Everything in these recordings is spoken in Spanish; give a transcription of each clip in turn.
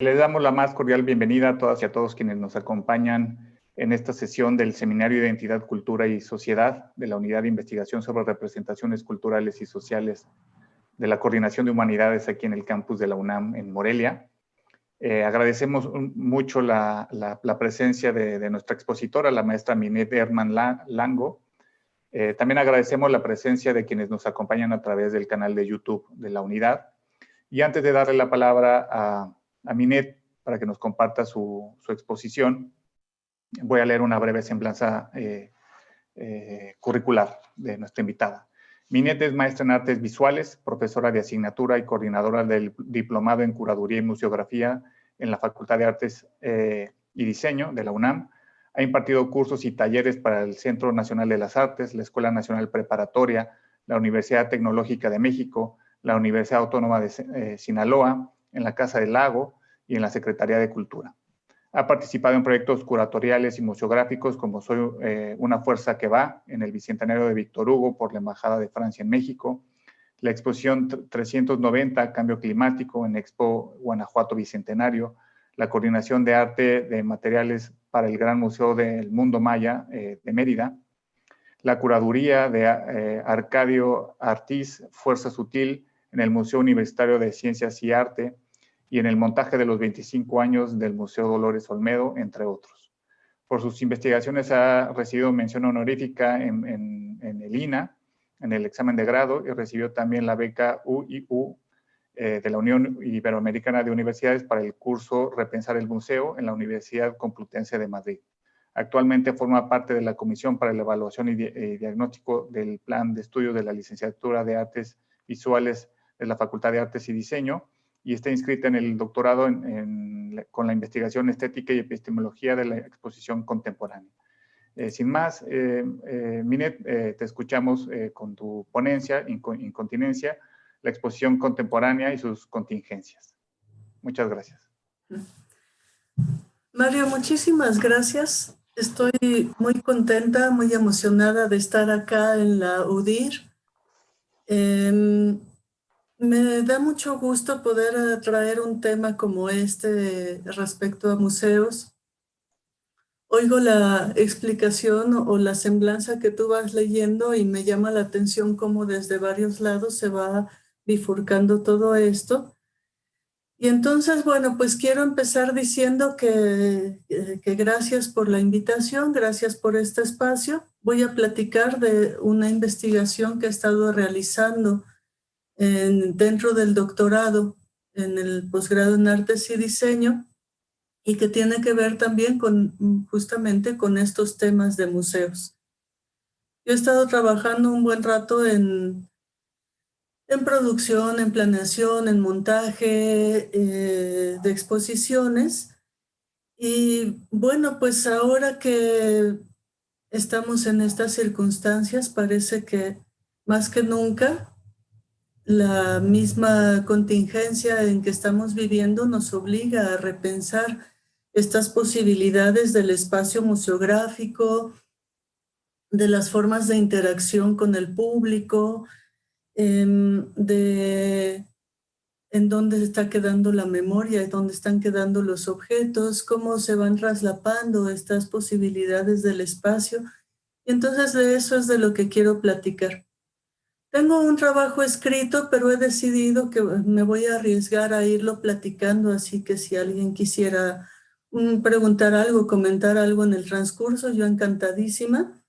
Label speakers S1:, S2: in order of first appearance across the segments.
S1: Les damos la más cordial bienvenida a todas y a todos quienes nos acompañan en esta sesión del Seminario de Identidad, Cultura y Sociedad de la Unidad de Investigación sobre Representaciones Culturales y Sociales de la Coordinación de Humanidades aquí en el campus de la UNAM en Morelia. Agradecemos mucho la presencia de nuestra expositora, la maestra Minette Herman Lango. También agradecemos la presencia de quienes nos acompañan a través del canal de YouTube de la unidad. Y antes de darle la palabra a Minette para que nos comparta su exposición, voy a leer una breve semblanza curricular de nuestra invitada. Minette es maestra en artes visuales, profesora de asignatura y coordinadora del diplomado en curaduría y museografía en la Facultad de Artes y Diseño de la UNAM. Ha impartido cursos y talleres para el Centro Nacional de las Artes, la Escuela Nacional Preparatoria, la Universidad Tecnológica de México, la Universidad Autónoma de Sinaloa, en la Casa del Lago y en la Secretaría de Cultura. Ha participado en proyectos curatoriales y museográficos como Soy una fuerza que va, en el Bicentenario de Víctor Hugo por la Embajada de Francia en México, la exposición 390, Cambio Climático, en Expo Guanajuato Bicentenario, la coordinación de arte de materiales para el Gran Museo del Mundo Maya de Mérida, la curaduría de Arcadio Artiz, Fuerza Sutil, en el Museo Universitario de Ciencias y Arte, y en el montaje de los 25 años del Museo Dolores Olmedo, entre otros. Por sus investigaciones ha recibido mención honorífica en el INA, en el examen de grado, y recibió también la beca UIU de la Unión Iberoamericana de Universidades para el curso Repensar el Museo en la Universidad Complutense de Madrid. Actualmente forma parte de la Comisión para la Evaluación y Diagnóstico del Plan de Estudios de la Licenciatura de Artes Visuales de la Facultad de Artes y Diseño, y está inscrita en el doctorado con la investigación estética y epistemología de la exposición contemporánea. Sin más, Minette, te escuchamos con tu ponencia, Incontinencia, la exposición contemporánea y sus contingencias. Muchas gracias.
S2: Mario, muchísimas gracias. Estoy muy contenta, muy emocionada de estar acá en la UDIR. Me da mucho gusto poder traer un tema como este respecto a museos. Oigo la explicación o la semblanza que tú vas leyendo y me llama la atención cómo desde varios lados se va bifurcando todo esto. Y entonces, bueno, pues quiero empezar diciendo que gracias por la invitación, gracias por este espacio. Voy a platicar de una investigación que he estado realizando dentro del doctorado en el posgrado en Artes y Diseño y que tiene que ver también justamente con estos temas de museos. Yo he estado trabajando un buen rato en producción, en planeación, en montaje de exposiciones. Y bueno, pues ahora que estamos en estas circunstancias, parece que más que nunca la misma contingencia en que estamos viviendo nos obliga a repensar estas posibilidades del espacio museográfico, de las formas de interacción con el público, de en dónde está quedando la memoria, dónde están quedando los objetos, cómo se van traslapando estas posibilidades del espacio. Y entonces de eso es de lo que quiero platicar. Tengo un trabajo escrito, pero he decidido que me voy a arriesgar a irlo platicando, así que si alguien quisiera preguntar algo, comentar algo en el transcurso, yo encantadísima.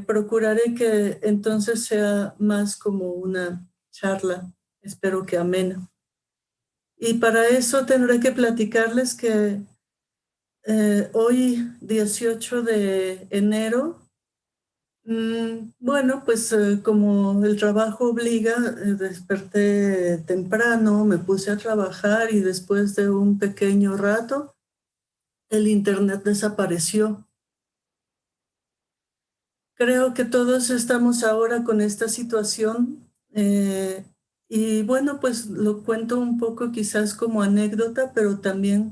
S2: Procuraré que entonces sea más como una charla, espero que amena. Y para eso tendré que platicarles que hoy, 18 de enero, bueno, pues como el trabajo obliga, desperté temprano, me puse a trabajar y después de un pequeño rato, el internet desapareció. Creo que todos estamos ahora con esta situación y bueno, pues lo cuento un poco quizás como anécdota, pero también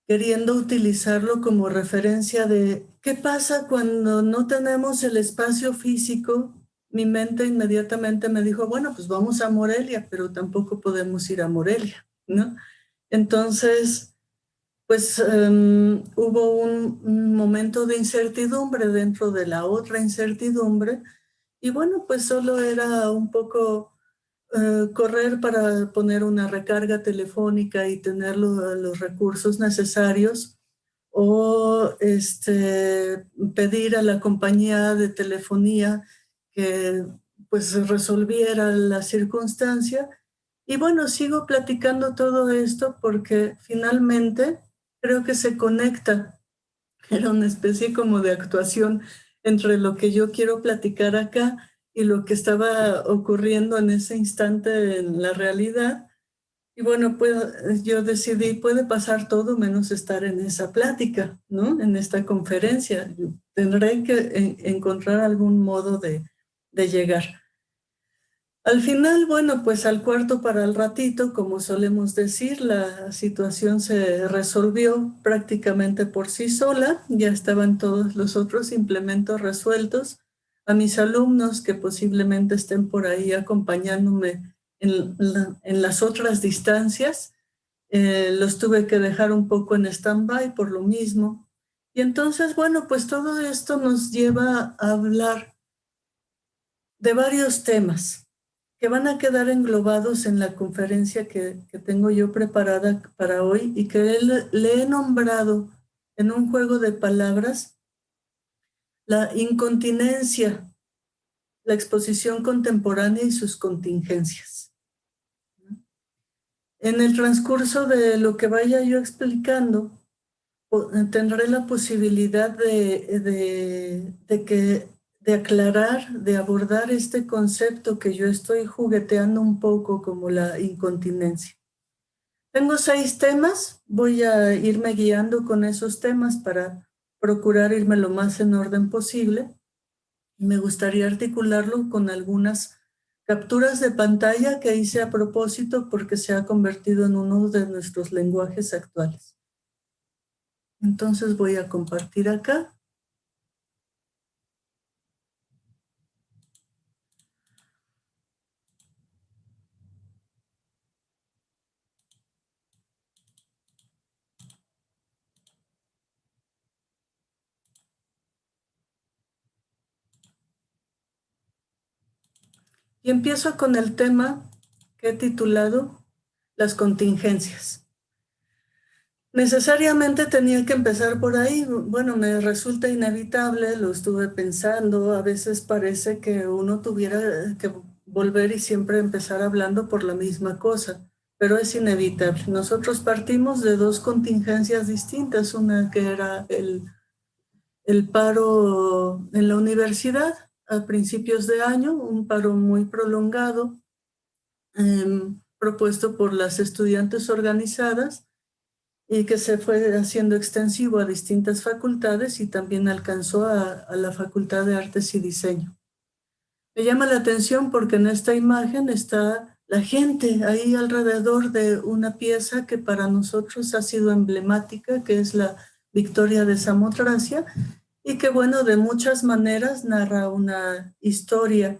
S2: queriendo utilizarlo como referencia de qué pasa cuando no tenemos el espacio físico. Mi mente inmediatamente me dijo, bueno, pues vamos a Morelia, pero tampoco podemos ir a Morelia, ¿no? Entonces, pues hubo un momento de incertidumbre dentro de la otra incertidumbre, y bueno, pues solo era un poco correr para poner una recarga telefónica y tener los recursos necesarios, o pedir a la compañía de telefonía que pues resolviera la circunstancia. Y bueno, sigo platicando todo esto porque finalmente creo que se conecta. Era una especie como de actuación entre lo que yo quiero platicar acá y lo que estaba ocurriendo en ese instante en la realidad. Y bueno, pues yo decidí, puede pasar todo menos estar en esa plática, ¿no? En esta conferencia. Tendré que encontrar algún modo de llegar. Al final, bueno, pues al cuarto para el ratito, como solemos decir, la situación se resolvió prácticamente por sí sola. Ya estaban todos los otros implementos resueltos. A mis alumnos que posiblemente estén por ahí acompañándome en las otras distancias, los tuve que dejar un poco en stand-by por lo mismo. Y entonces, bueno, pues todo esto nos lleva a hablar de varios temas que van a quedar englobados en la conferencia que tengo yo preparada para hoy y que le he nombrado en un juego de palabras la incontinencia, la exposición contemporánea y sus contingencias. En el transcurso de lo que vaya yo explicando, tendré la posibilidad de aclarar, de abordar este concepto que yo estoy jugueteando un poco como la incontinencia. Tengo 6 temas, voy a irme guiando con esos temas para procurar irme lo más en orden posible. Me gustaría articularlo con algunas capturas de pantalla que hice a propósito porque se ha convertido en uno de nuestros lenguajes actuales. Entonces voy a compartir acá. Y empiezo con el tema que he titulado Las contingencias. Necesariamente tenía que empezar por ahí. Bueno, me resulta inevitable, lo estuve pensando. A veces parece que uno tuviera que volver y siempre empezar hablando por la misma cosa, pero es inevitable. Nosotros partimos de 2 contingencias distintas, una que era el paro en la universidad a principios de año, un paro muy prolongado, propuesto por las estudiantes organizadas, y que se fue haciendo extensivo a distintas facultades y también alcanzó a la Facultad de Artes y Diseño. Me llama la atención porque en esta imagen está la gente ahí alrededor de una pieza que para nosotros ha sido emblemática, que es la Victoria de Samotracia, y que, bueno, de muchas maneras narra una historia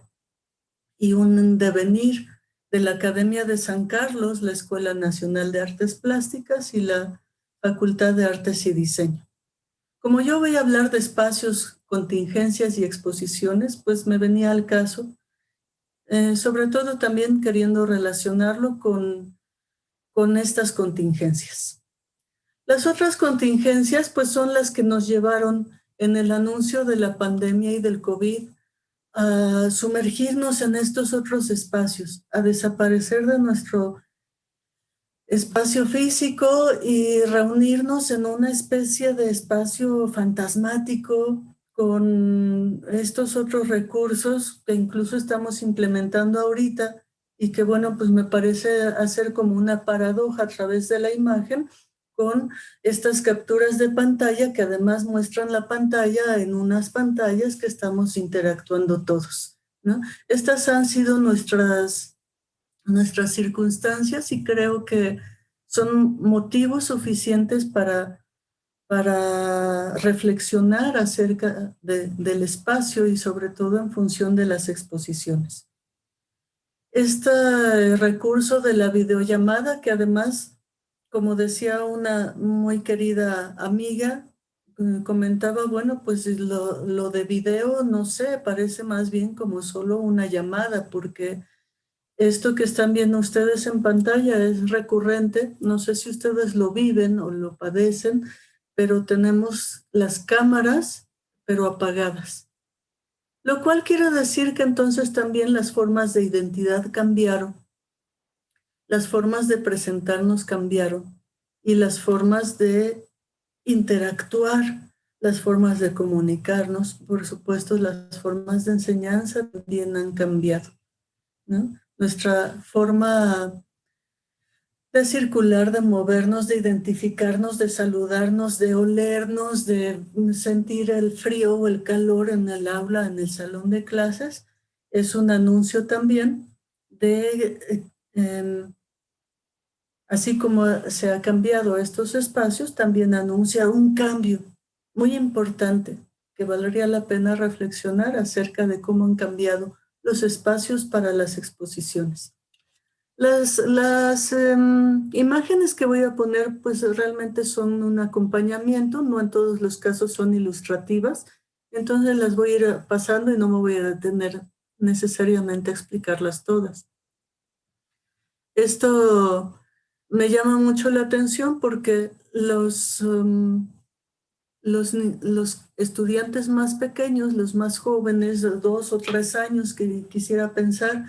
S2: y un devenir de la Academia de San Carlos, la Escuela Nacional de Artes Plásticas y la Facultad de Artes y Diseño. Como yo voy a hablar de espacios, contingencias y exposiciones, pues me venía al caso, sobre todo también queriendo relacionarlo con estas contingencias. Las otras contingencias, pues son las que nos llevaron en el anuncio de la pandemia y del COVID a sumergirnos en estos otros espacios, a desaparecer de nuestro espacio físico y reunirnos en una especie de espacio fantasmático con estos otros recursos que incluso estamos implementando ahorita y que, bueno, pues me parece hacer como una paradoja a través de la imagen con estas capturas de pantalla que además muestran la pantalla en unas pantallas que estamos interactuando todos, ¿no? Estas han sido nuestras circunstancias y creo que son motivos suficientes para reflexionar acerca del espacio y sobre todo en función de las exposiciones. Este recurso de la videollamada, que además como decía una muy querida amiga, comentaba, bueno, pues lo de video, no sé, parece más bien como solo una llamada, porque esto que están viendo ustedes en pantalla es recurrente. No sé si ustedes lo viven o lo padecen, pero tenemos las cámaras, pero apagadas. Lo cual quiere decir que entonces también las formas de identidad cambiaron, las formas de presentarnos cambiaron y las formas de interactuar, las formas de comunicarnos, por supuesto, las formas de enseñanza también han cambiado, ¿no? Nuestra forma de circular, de movernos, de identificarnos, de saludarnos, de olernos, de sentir el frío o el calor en el aula, en el salón de clases, es un anuncio también de, así como se ha cambiado estos espacios, también anuncia un cambio muy importante que valdría la pena reflexionar acerca de cómo han cambiado los espacios para las exposiciones. Las imágenes que voy a poner pues realmente son un acompañamiento, no en todos los casos son ilustrativas, entonces las voy a ir pasando y no me voy a detener necesariamente a explicarlas todas. Esto me llama mucho la atención porque los estudiantes más pequeños, los más jóvenes, de 2 o 3 años que quisiera pensar,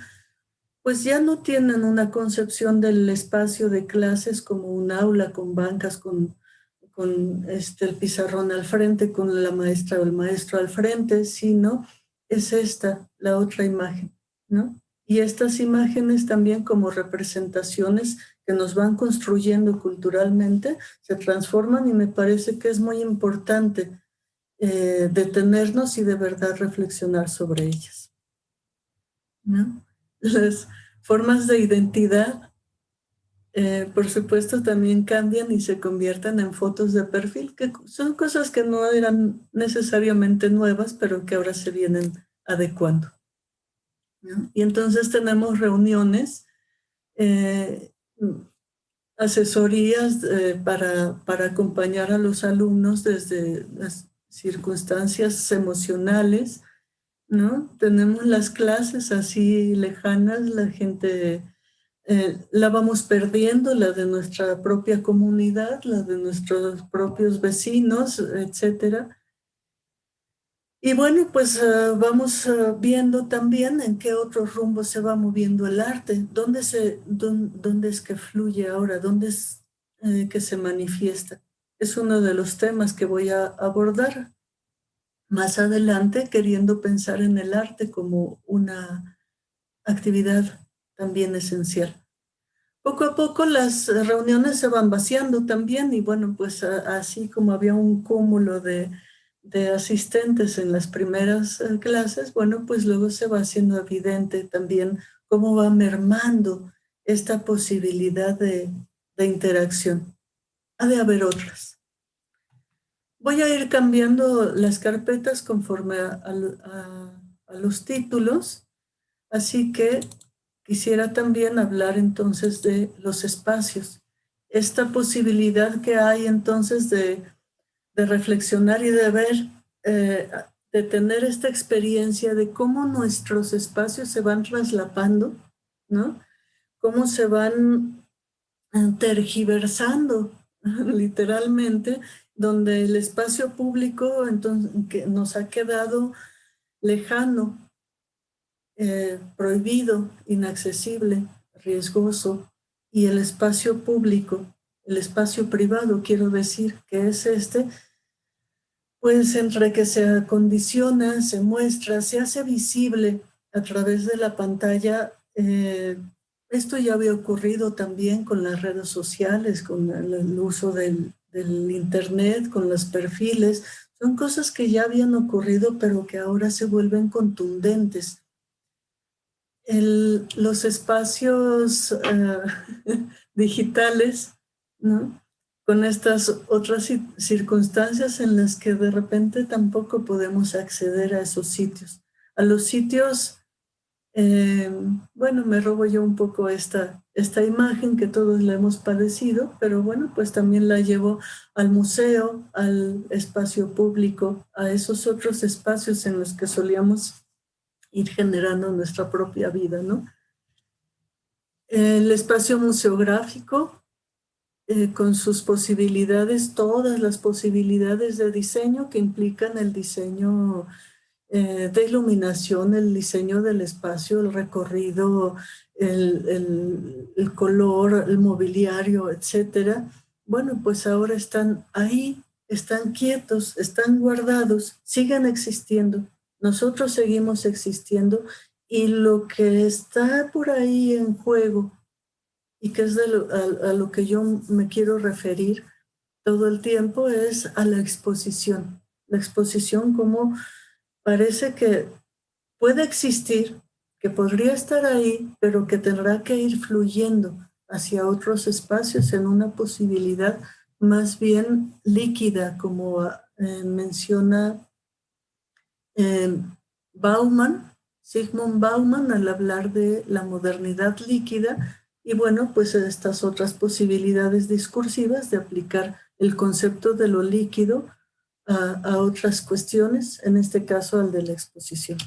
S2: pues ya no tienen una concepción del espacio de clases como un aula con bancas, con el pizarrón al frente, con la maestra o el maestro al frente, sino es esta, la otra imagen, ¿no? Y estas imágenes también como representaciones que nos van construyendo culturalmente se transforman y me parece que es muy importante detenernos y de verdad reflexionar sobre ellas, ¿no? Las formas de identidad, por supuesto, también cambian y se convierten en fotos de perfil, que son cosas que no eran necesariamente nuevas, pero que ahora se vienen adecuando, ¿no? Y entonces tenemos reuniones, eh, asesorías para acompañar a los alumnos desde las circunstancias emocionales, ¿no? Tenemos las clases así lejanas, la gente la vamos perdiendo, la de nuestra propia comunidad, la de nuestros propios vecinos, etcétera. Y bueno, pues vamos viendo también en qué otros rumbos se va moviendo el arte, dónde es que fluye ahora, dónde es que se manifiesta. Es uno de los temas que voy a abordar más adelante, queriendo pensar en el arte como una actividad también esencial. Poco a poco las reuniones se van vaciando también y bueno, pues así como había un cúmulo de asistentes en las primeras clases, bueno, pues luego se va haciendo evidente también cómo va mermando esta posibilidad de interacción. Ha de haber otras. Voy a ir cambiando las carpetas conforme a los títulos, así que quisiera también hablar entonces de los espacios. Esta posibilidad que hay entonces de reflexionar y de ver, de tener esta experiencia de cómo nuestros espacios se van traslapando, ¿no? Cómo se van tergiversando literalmente, donde el espacio público entonces, que nos ha quedado lejano, prohibido, inaccesible, riesgoso, y el espacio público, el espacio privado, quiero decir, que es pues entre que se acondiciona, se muestra, se hace visible a través de la pantalla. Esto ya había ocurrido también con las redes sociales, con el uso del Internet, con los perfiles. Son cosas que ya habían ocurrido, pero que ahora se vuelven contundentes. Los espacios digitales, ¿no? Con estas otras circunstancias en las que de repente tampoco podemos acceder a esos sitios, a los sitios Bueno, me robo yo un poco esta imagen que todos la hemos padecido, pero bueno, pues también la llevo al museo, al espacio público, a esos otros espacios en los que solíamos ir generando nuestra propia vida, ¿no? El espacio museográfico, con sus posibilidades, todas las posibilidades de diseño que implican el diseño de iluminación, el diseño del espacio, el recorrido, el color, el mobiliario, etcétera. Bueno, pues ahora están ahí, están quietos, están guardados, siguen existiendo. Nosotros seguimos existiendo y lo que está por ahí en juego y que es a lo que yo me quiero referir todo el tiempo es a la exposición. La exposición como parece que puede existir, que podría estar ahí, pero que tendrá que ir fluyendo hacia otros espacios en una posibilidad más bien líquida, como menciona eh, Bauman, Sigmund Bauman, al hablar de la modernidad líquida, y bueno, pues estas otras posibilidades discursivas de aplicar el concepto de lo líquido a otras cuestiones, en este caso al de la exposición.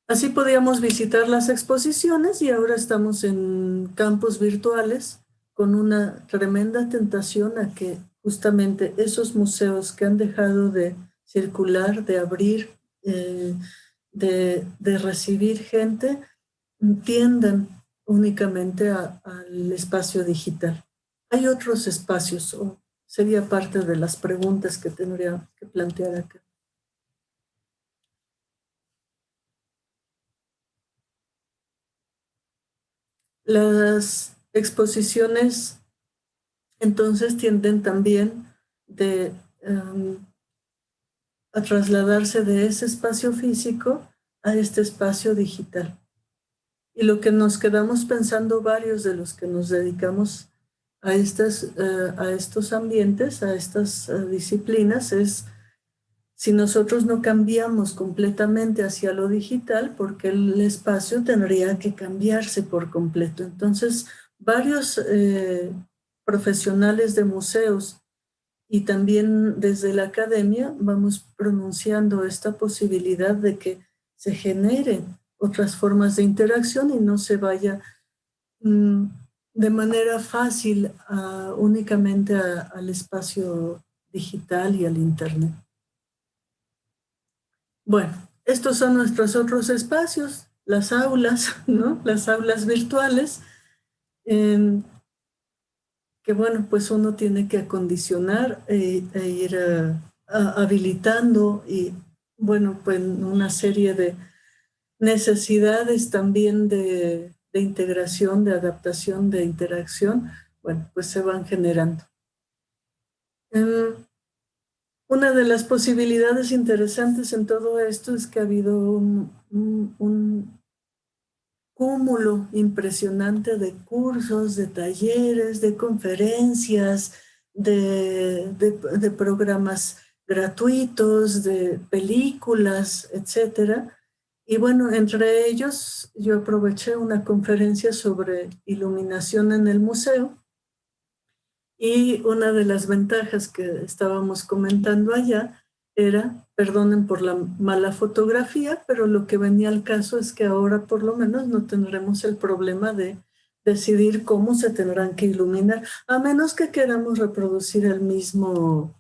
S2: Así podíamos visitar las exposiciones y ahora estamos en campos virtuales con una tremenda tentación a que justamente esos museos que han dejado de circular, de abrir, de recibir gente, tiendan únicamente al espacio digital. Hay otros espacios, o sería parte de las preguntas que tendría que plantear acá. Las exposiciones entonces tienden también a trasladarse de ese espacio físico a este espacio digital. Y lo que nos quedamos pensando varios de los que nos dedicamos a estos ambientes, a estas disciplinas, es si nosotros no cambiamos completamente hacia lo digital, porque el espacio tendría que cambiarse por completo. Entonces, varios profesionales de museos y también desde la academia vamos pronunciando esta posibilidad de que se generen otras formas de interacción y no se vaya de manera fácil únicamente al espacio digital y al Internet. Bueno, estos son nuestros otros espacios, las aulas, ¿no? Las aulas virtuales, que bueno, pues uno tiene que acondicionar e ir habilitando y bueno, pues una serie de necesidades también de integración, de adaptación, de interacción, bueno, pues se van generando. Una de las posibilidades interesantes en todo esto es que ha habido un cúmulo impresionante de cursos, de talleres, de conferencias, de programas gratuitos, de películas, etcétera. Y bueno, entre ellos yo aproveché una conferencia sobre iluminación en el museo y una de las ventajas que estábamos comentando allá era, perdonen por la mala fotografía, pero lo que venía al caso es que ahora por lo menos no tendremos el problema de decidir cómo se tendrán que iluminar, a menos que queramos reproducir el mismo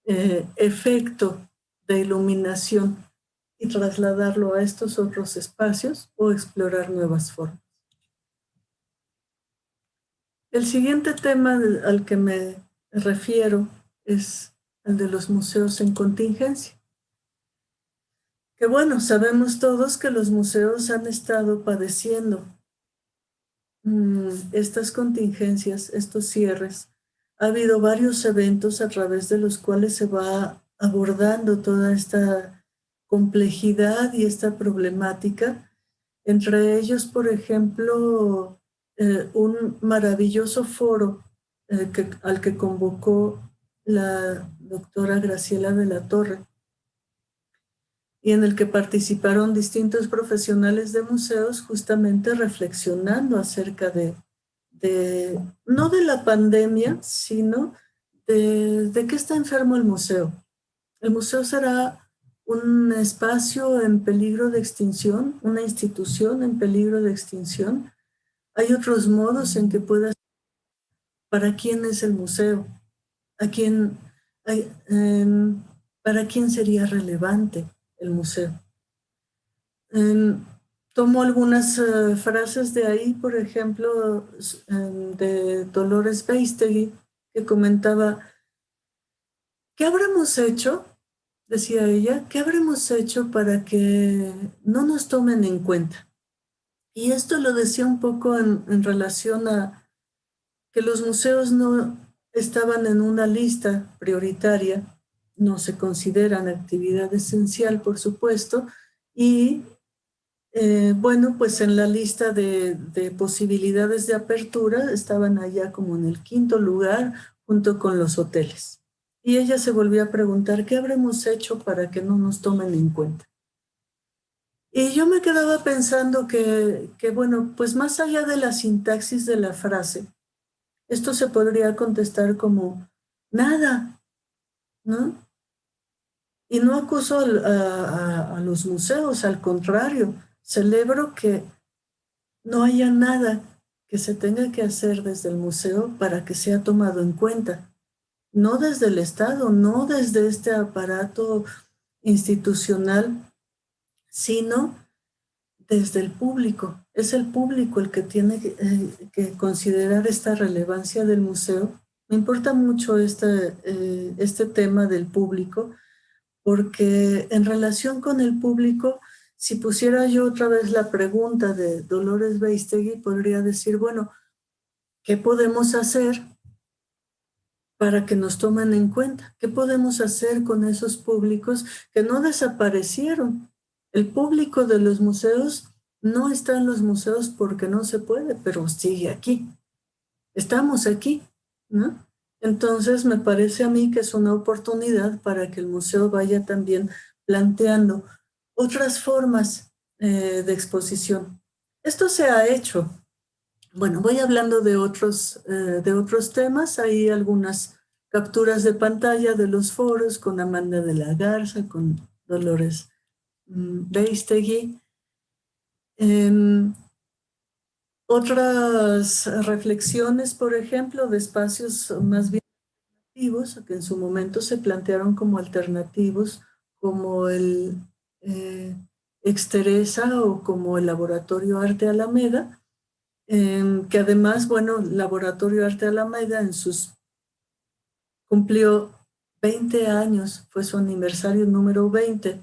S2: efecto de iluminación y trasladarlo a estos otros espacios o explorar nuevas formas. El siguiente tema al que me refiero es el de los museos en contingencia. Que bueno, sabemos todos que los museos han estado padeciendo estas contingencias, estos cierres. Ha habido varios eventos a través de los cuales se va abordando toda esta complejidad y esta problemática. Entre ellos, por ejemplo, un maravilloso foro al que convocó la doctora Graciela de la Torre, y en el que participaron distintos profesionales de museos justamente reflexionando acerca no de la pandemia, sino de qué está enfermo el museo. El museo será un espacio en peligro de extinción, una institución en peligro de extinción. Hay otros modos en que pueda. ¿Para quién es el museo? ¿A quién, para quién sería relevante el museo? Tomo algunas frases de ahí, por ejemplo, de Dolores Beistegui, que comentaba, ¿qué habremos hecho? Decía ella, ¿qué habremos hecho para que no nos tomen en cuenta? Y esto lo decía un poco en relación a que los museos no estaban en una lista prioritaria, no se consideran actividad esencial, por supuesto, y bueno, pues en la lista de posibilidades de apertura estaban allá como en el quinto lugar junto con los hoteles. Y ella se volvió a preguntar, ¿qué habremos hecho para que no nos tomen en cuenta? Y yo me quedaba pensando que bueno, pues más allá de la sintaxis de la frase, esto se podría contestar como nada, ¿no? Y no acuso a los museos, al contrario, celebro que no haya nada que se tenga que hacer desde el museo para que sea tomado en cuenta. No desde el Estado, no desde este aparato institucional, sino desde el público. Es el público el que tiene que considerar esta relevancia del museo. Me importa mucho este tema del público, porque en relación con el público, si pusiera yo otra vez la pregunta de Dolores Beistegui, podría decir, bueno, ¿qué podemos hacer para que nos tomen en cuenta? ¿Qué podemos hacer con esos públicos que no desaparecieron? El público de los museos no está en los museos porque no se puede, pero sigue aquí. Estamos aquí, ¿no? Entonces me parece a mí que es una oportunidad para que el museo vaya también planteando otras formas de exposición. Esto se ha hecho. Bueno, voy hablando de otros temas. Hay algunas capturas de pantalla de los foros con Amanda de la Garza, con Dolores Beistegui. Otras reflexiones, por ejemplo, de espacios más bien alternativos, que en su momento se plantearon como alternativos, como el Exteresa o como el Laboratorio Arte Alameda, que además, bueno, Laboratorio Arte Alameda cumplió 20 años, fue su aniversario número 20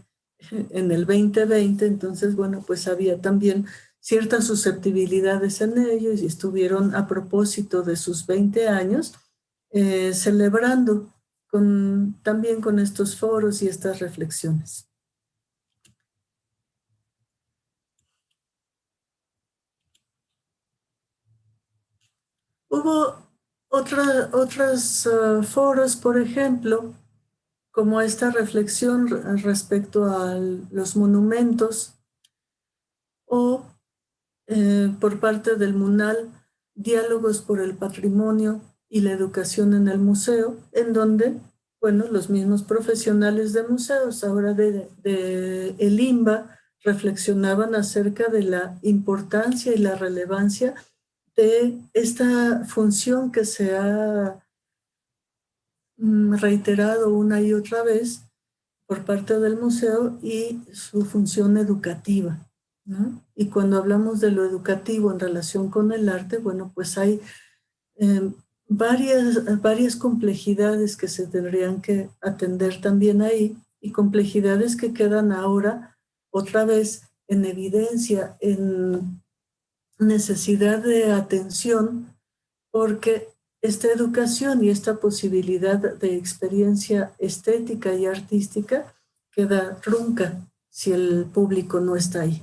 S2: en el 2020, entonces, bueno, pues había también ciertas susceptibilidades en ellos y estuvieron a propósito de sus 20 años celebrando también con estos foros y estas reflexiones. Hubo otros foros, por ejemplo, como esta reflexión respecto a los monumentos o por parte del MUNAL, Diálogos por el Patrimonio y la Educación en el Museo, en donde, bueno, los mismos profesionales de museos, ahora de el INBA, reflexionaban acerca de la importancia y la relevancia de esta función que se ha reiterado una y otra vez por parte del museo y su función educativa, ¿no? Y cuando hablamos de lo educativo en relación con el arte, bueno, pues hay varias complejidades que se tendrían que atender también ahí y complejidades que quedan ahora otra vez en evidencia, en necesidad de atención, porque esta educación y esta posibilidad de experiencia estética y artística queda trunca si el público no está ahí.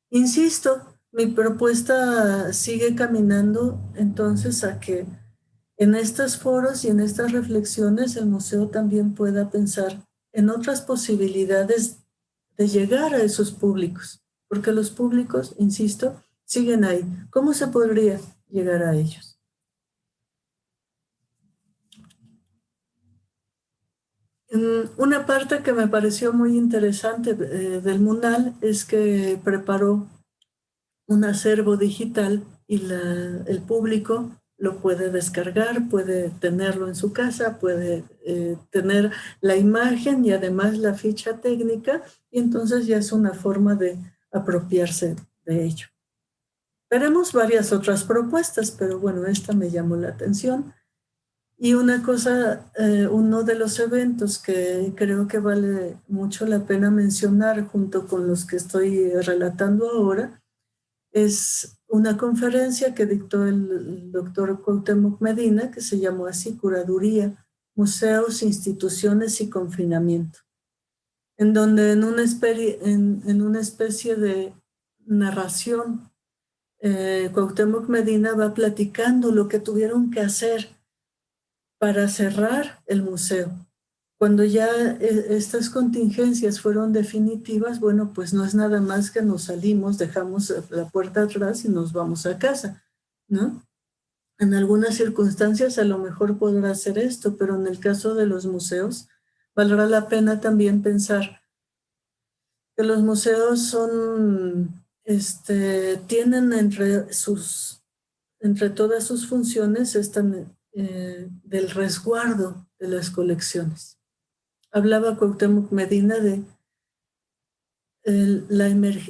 S2: Insisto, mi propuesta sigue caminando entonces a que en estos foros y en estas reflexiones el museo también pueda pensar en otras posibilidades de llegar a esos públicos, porque los públicos, insisto, siguen ahí. ¿Cómo se podría llegar a ellos? Una parte que me pareció muy interesante del MUNAL es que preparó un acervo digital y el público lo puede descargar, puede tenerlo en su casa, puede tener la imagen y además la ficha técnica, y entonces ya es una forma de apropiarse de ello. Veremos varias otras propuestas, pero bueno, esta me llamó la atención. Y una cosa, uno de los eventos que creo que vale mucho la pena mencionar junto con los que estoy relatando ahora, es una conferencia que dictó el doctor Cuauhtémoc Medina, que se llamó así, Curaduría, Museos, Instituciones y Confinamiento, en donde en una especie de narración, Cuauhtémoc Medina va platicando lo que tuvieron que hacer para cerrar el museo. Cuando ya estas contingencias fueron definitivas, bueno, pues no es nada más que nos salimos, dejamos la puerta atrás y nos vamos a casa, ¿no? En algunas circunstancias a lo mejor podrá hacer esto, pero en el caso de los museos, valdrá la pena también pensar que los museos son, tienen entre todas sus funciones del resguardo de las colecciones. Hablaba Cuauhtémoc Medina de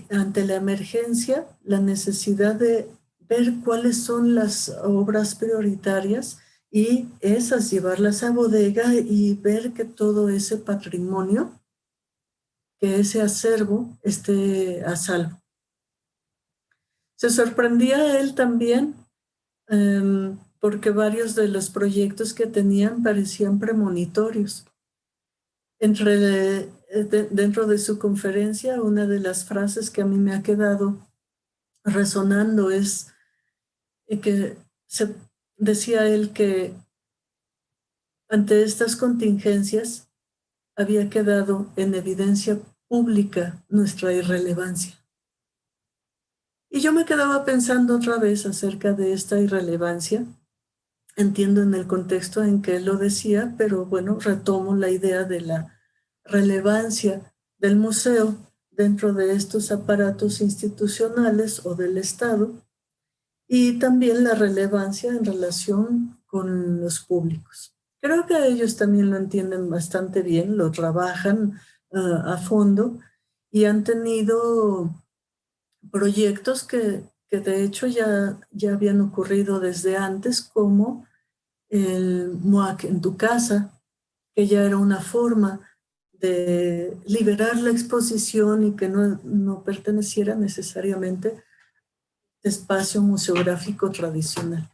S2: ante la emergencia, la necesidad de ver cuáles son las obras prioritarias y esas llevarlas a bodega y ver que todo ese patrimonio, que ese acervo esté a salvo. Se sorprendía él también porque varios de los proyectos que tenían parecían premonitorios. Dentro de su conferencia, una de las frases que a mí me ha quedado resonando es que decía él que ante estas contingencias había quedado en evidencia pública nuestra irrelevancia. Y yo me quedaba pensando otra vez acerca de esta irrelevancia. Entiendo en el contexto en que él lo decía, pero bueno, retomo la idea de la relevancia del museo dentro de estos aparatos institucionales o del Estado y también la relevancia en relación con los públicos. Creo que ellos también lo entienden bastante bien, lo trabajan a fondo y han tenido proyectos que de hecho ya habían ocurrido desde antes, como el MUAC en tu casa, que ya era una forma de liberar la exposición y que no perteneciera necesariamente al espacio museográfico tradicional.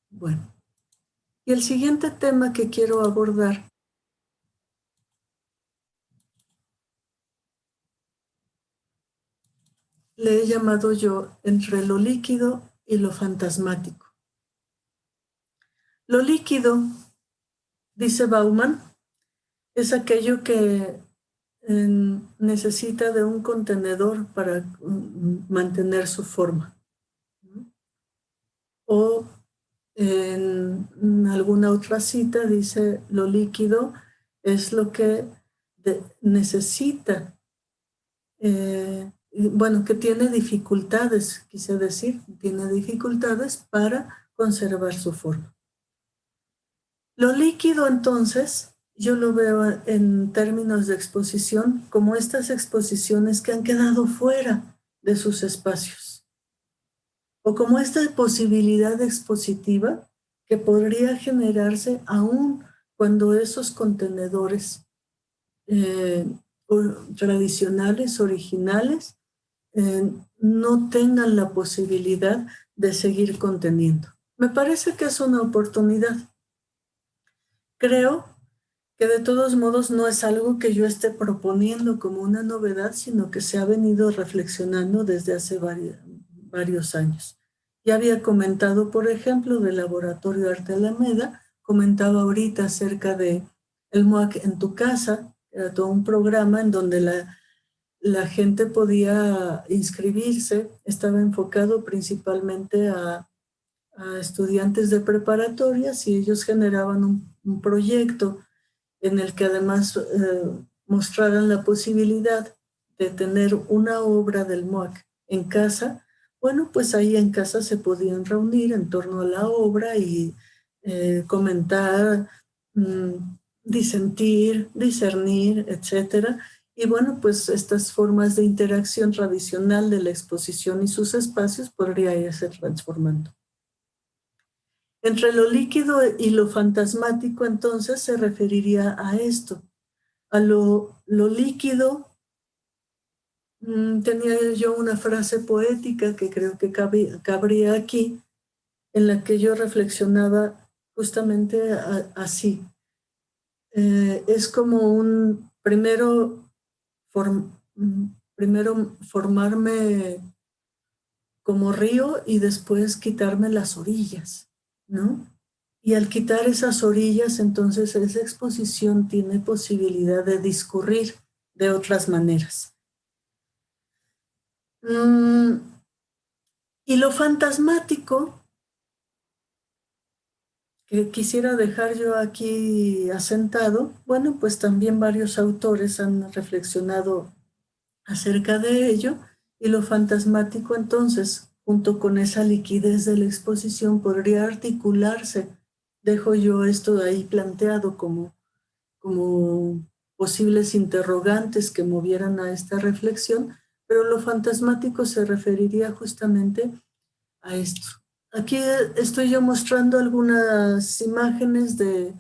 S2: Bueno, y el siguiente tema que quiero abordar le he llamado yo entre lo líquido y lo fantasmático. Lo líquido, dice Bauman, es aquello que necesita de un contenedor para mantener su forma. O en alguna otra cita dice, lo líquido es lo que necesita, bueno, que tiene dificultades, quise decir, tiene dificultades para conservar su forma. Lo líquido, entonces, yo lo veo en términos de exposición como estas exposiciones que han quedado fuera de sus espacios, o como esta posibilidad expositiva que podría generarse aún cuando esos contenedores tradicionales, originales, no tengan la posibilidad de seguir conteniendo. Me parece que es una oportunidad. Creo que de todos modos no es algo que yo esté proponiendo como una novedad, sino que se ha venido reflexionando desde hace varios años. Ya había comentado, por ejemplo, del Laboratorio Arte Alameda, comentaba ahorita acerca de el MOAC en tu casa, era todo un programa en donde la gente podía inscribirse, estaba enfocado principalmente a estudiantes de preparatorias y ellos generaban un proyecto en el que además mostraran la posibilidad de tener una obra del MOAC en casa. Bueno, pues ahí en casa se podían reunir en torno a la obra y comentar, disentir, discernir, etcétera. Y bueno, pues estas formas de interacción tradicional de la exposición y sus espacios podría irse transformando. Entre lo líquido y lo fantasmático, entonces, se referiría a esto. A lo líquido, tenía yo una frase poética que creo que cabría aquí, en la que yo reflexionaba justamente así. Es como primero formarme como río y después quitarme las orillas, ¿no? Y al quitar esas orillas, entonces esa exposición tiene posibilidad de discurrir de otras maneras. Y lo fantasmático, que quisiera dejar yo aquí asentado, bueno, pues también varios autores han reflexionado acerca de ello, y lo fantasmático entonces, junto con esa liquidez de la exposición, podría articularse. Dejo yo esto ahí planteado como posibles interrogantes que movieran a esta reflexión, pero lo fantasmático se referiría justamente a esto. Aquí estoy yo mostrando algunas imágenes de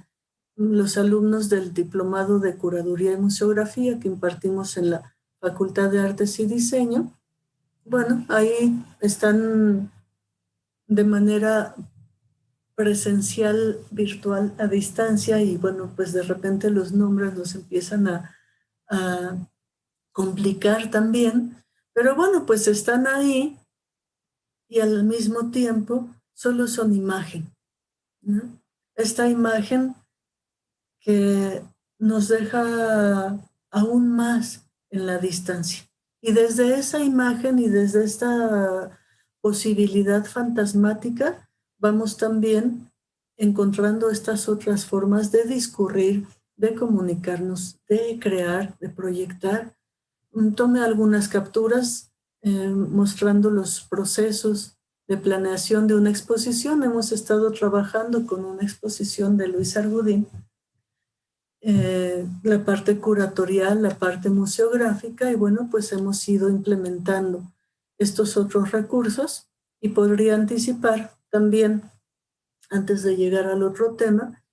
S2: los alumnos del Diplomado de Curaduría y Museografía que impartimos en la Facultad de Artes y Diseño. Bueno, ahí están de manera presencial, virtual, a distancia, y bueno, pues de repente los nombres nos empiezan a complicar también, pero bueno, pues están ahí y al mismo tiempo solo son imagen, ¿no? Esta imagen que nos deja aún más en la distancia. Y desde esa imagen y desde esta posibilidad fantasmática, vamos también encontrando estas otras formas de discurrir, de comunicarnos, de crear, de proyectar. Tome algunas capturas mostrando los procesos de planeación de una exposición. Hemos estado trabajando con una exposición de Luis Argudín, la parte curatorial, la parte museográfica, y bueno, pues hemos ido implementando estos otros recursos, y podría anticipar también, antes de llegar al otro tema,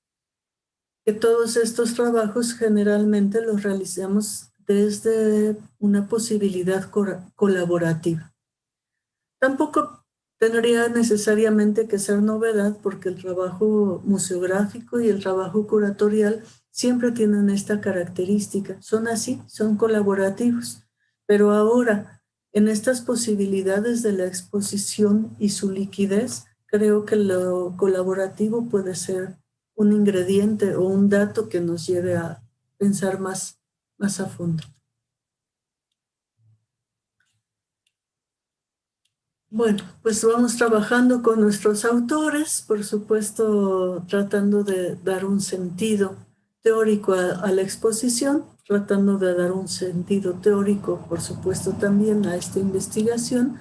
S2: que todos estos trabajos generalmente los realizamos desde una posibilidad colaborativa. Tampoco tendría necesariamente que ser novedad, porque el trabajo museográfico y el trabajo curatorial siempre tienen esta característica. Son así, son colaborativos. Pero ahora, en estas posibilidades de la exposición y su liquidez, creo que lo colaborativo puede ser un ingrediente o un dato que nos lleve a pensar más a fondo. Bueno, pues vamos trabajando con nuestros autores, por supuesto, tratando de dar un sentido teórico a la exposición, tratando de dar un sentido teórico, por supuesto, también a esta investigación.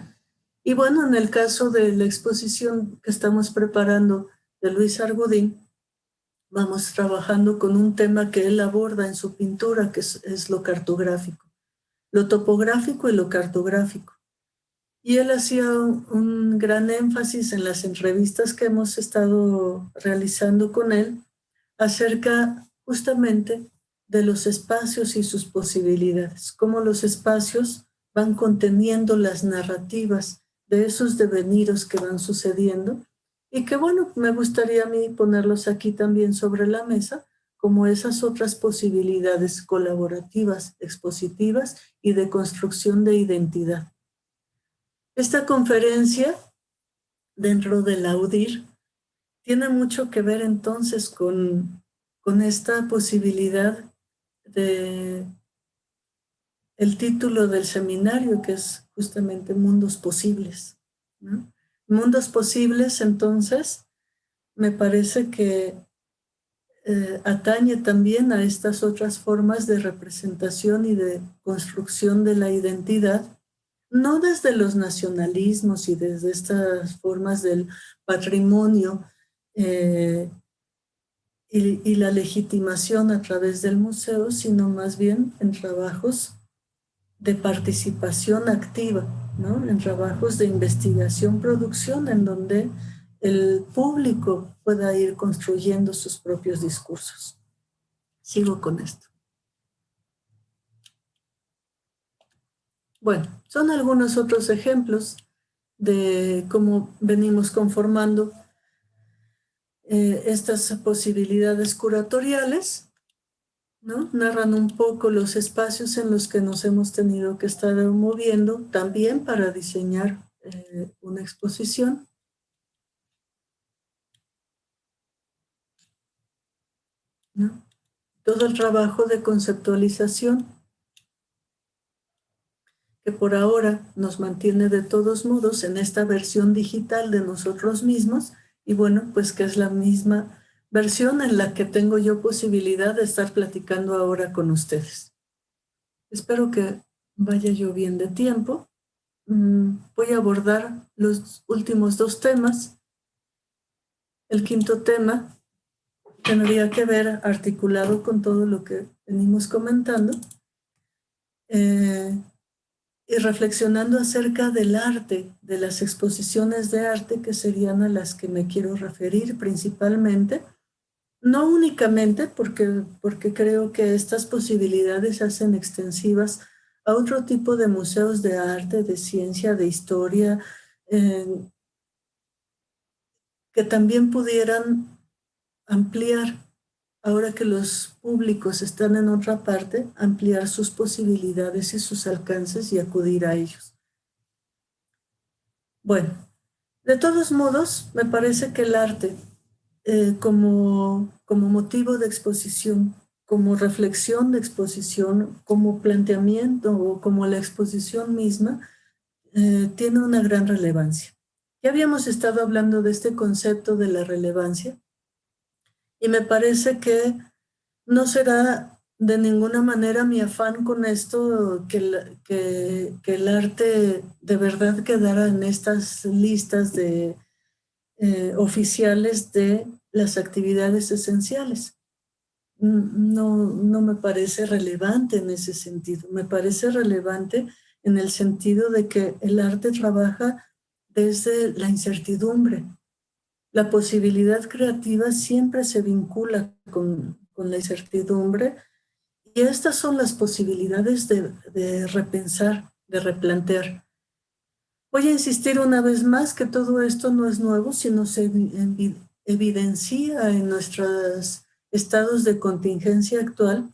S2: Y bueno, en el caso de la exposición que estamos preparando de Luis Argudín, vamos trabajando con un tema que él aborda en su pintura, que es lo cartográfico, lo topográfico y lo cartográfico. Y él hacía un gran énfasis en las entrevistas que hemos estado realizando con él acerca justamente de los espacios y sus posibilidades, cómo los espacios van conteniendo las narrativas de esos devenidos que van sucediendo, y que bueno, me gustaría a mí ponerlos aquí también sobre la mesa como esas otras posibilidades colaborativas, expositivas y de construcción de identidad. Esta conferencia dentro del AUDIR, tiene mucho que ver entonces con esta posibilidad de el título del seminario, que es justamente Mundos Posibles, ¿no? Mundos Posibles, entonces, me parece que atañe también a estas otras formas de representación y de construcción de la identidad, no desde los nacionalismos y desde estas formas del patrimonio y la legitimación a través del museo, sino más bien en trabajos de participación activa, ¿no? En trabajos de investigación, producción, en donde el público pueda ir construyendo sus propios discursos. Sigo con esto. Bueno, son algunos otros ejemplos de cómo venimos conformando estas posibilidades curatoriales, ¿no? Narran un poco los espacios en los que nos hemos tenido que estar moviendo también para diseñar una exposición. ¿No? Todo el trabajo de conceptualización que por ahora nos mantiene de todos modos en esta versión digital de nosotros mismos y bueno, pues que es la misma versión en la que tengo yo posibilidad de estar platicando ahora con ustedes. Espero que vaya yo bien de tiempo. Voy a abordar los últimos dos temas. El quinto tema tendría que ver articulado con todo lo que venimos comentando y reflexionando acerca del arte, de las exposiciones de arte que serían a las que me quiero referir principalmente. No únicamente porque creo que estas posibilidades se hacen extensivas a otro tipo de museos de arte, de ciencia, de historia, que también pudieran ampliar, ahora que los públicos están en otra parte, ampliar sus posibilidades y sus alcances y acudir a ellos. Bueno, de todos modos, me parece que el arte como motivo de exposición, como reflexión de exposición, como planteamiento o como la exposición misma, tiene una gran relevancia. Ya habíamos estado hablando de este concepto de la relevancia y me parece que no será de ninguna manera mi afán con esto que el arte de verdad quedara en estas listas de oficiales de las actividades esenciales. No me parece relevante en ese sentido. Me parece relevante en el sentido de que el arte trabaja desde la incertidumbre. La posibilidad creativa siempre se vincula con la incertidumbre y estas son las posibilidades de repensar, de replantear. Voy a insistir una vez más que todo esto no es nuevo, sino se evidencia en nuestros estados de contingencia actual.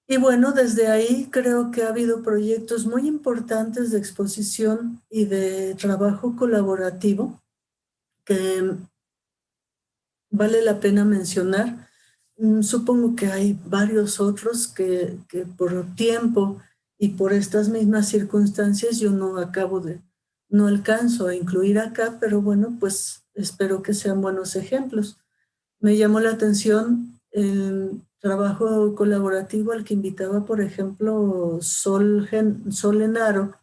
S2: Y bueno, desde ahí creo que ha habido proyectos muy importantes de exposición y de trabajo colaborativo que vale la pena mencionar. Supongo que hay varios otros que por tiempo y por estas mismas circunstancias yo no alcanzo a incluir acá, pero bueno, pues espero que sean buenos ejemplos. Me llamó la atención el trabajo colaborativo al que invitaba, por ejemplo, Sol Enaro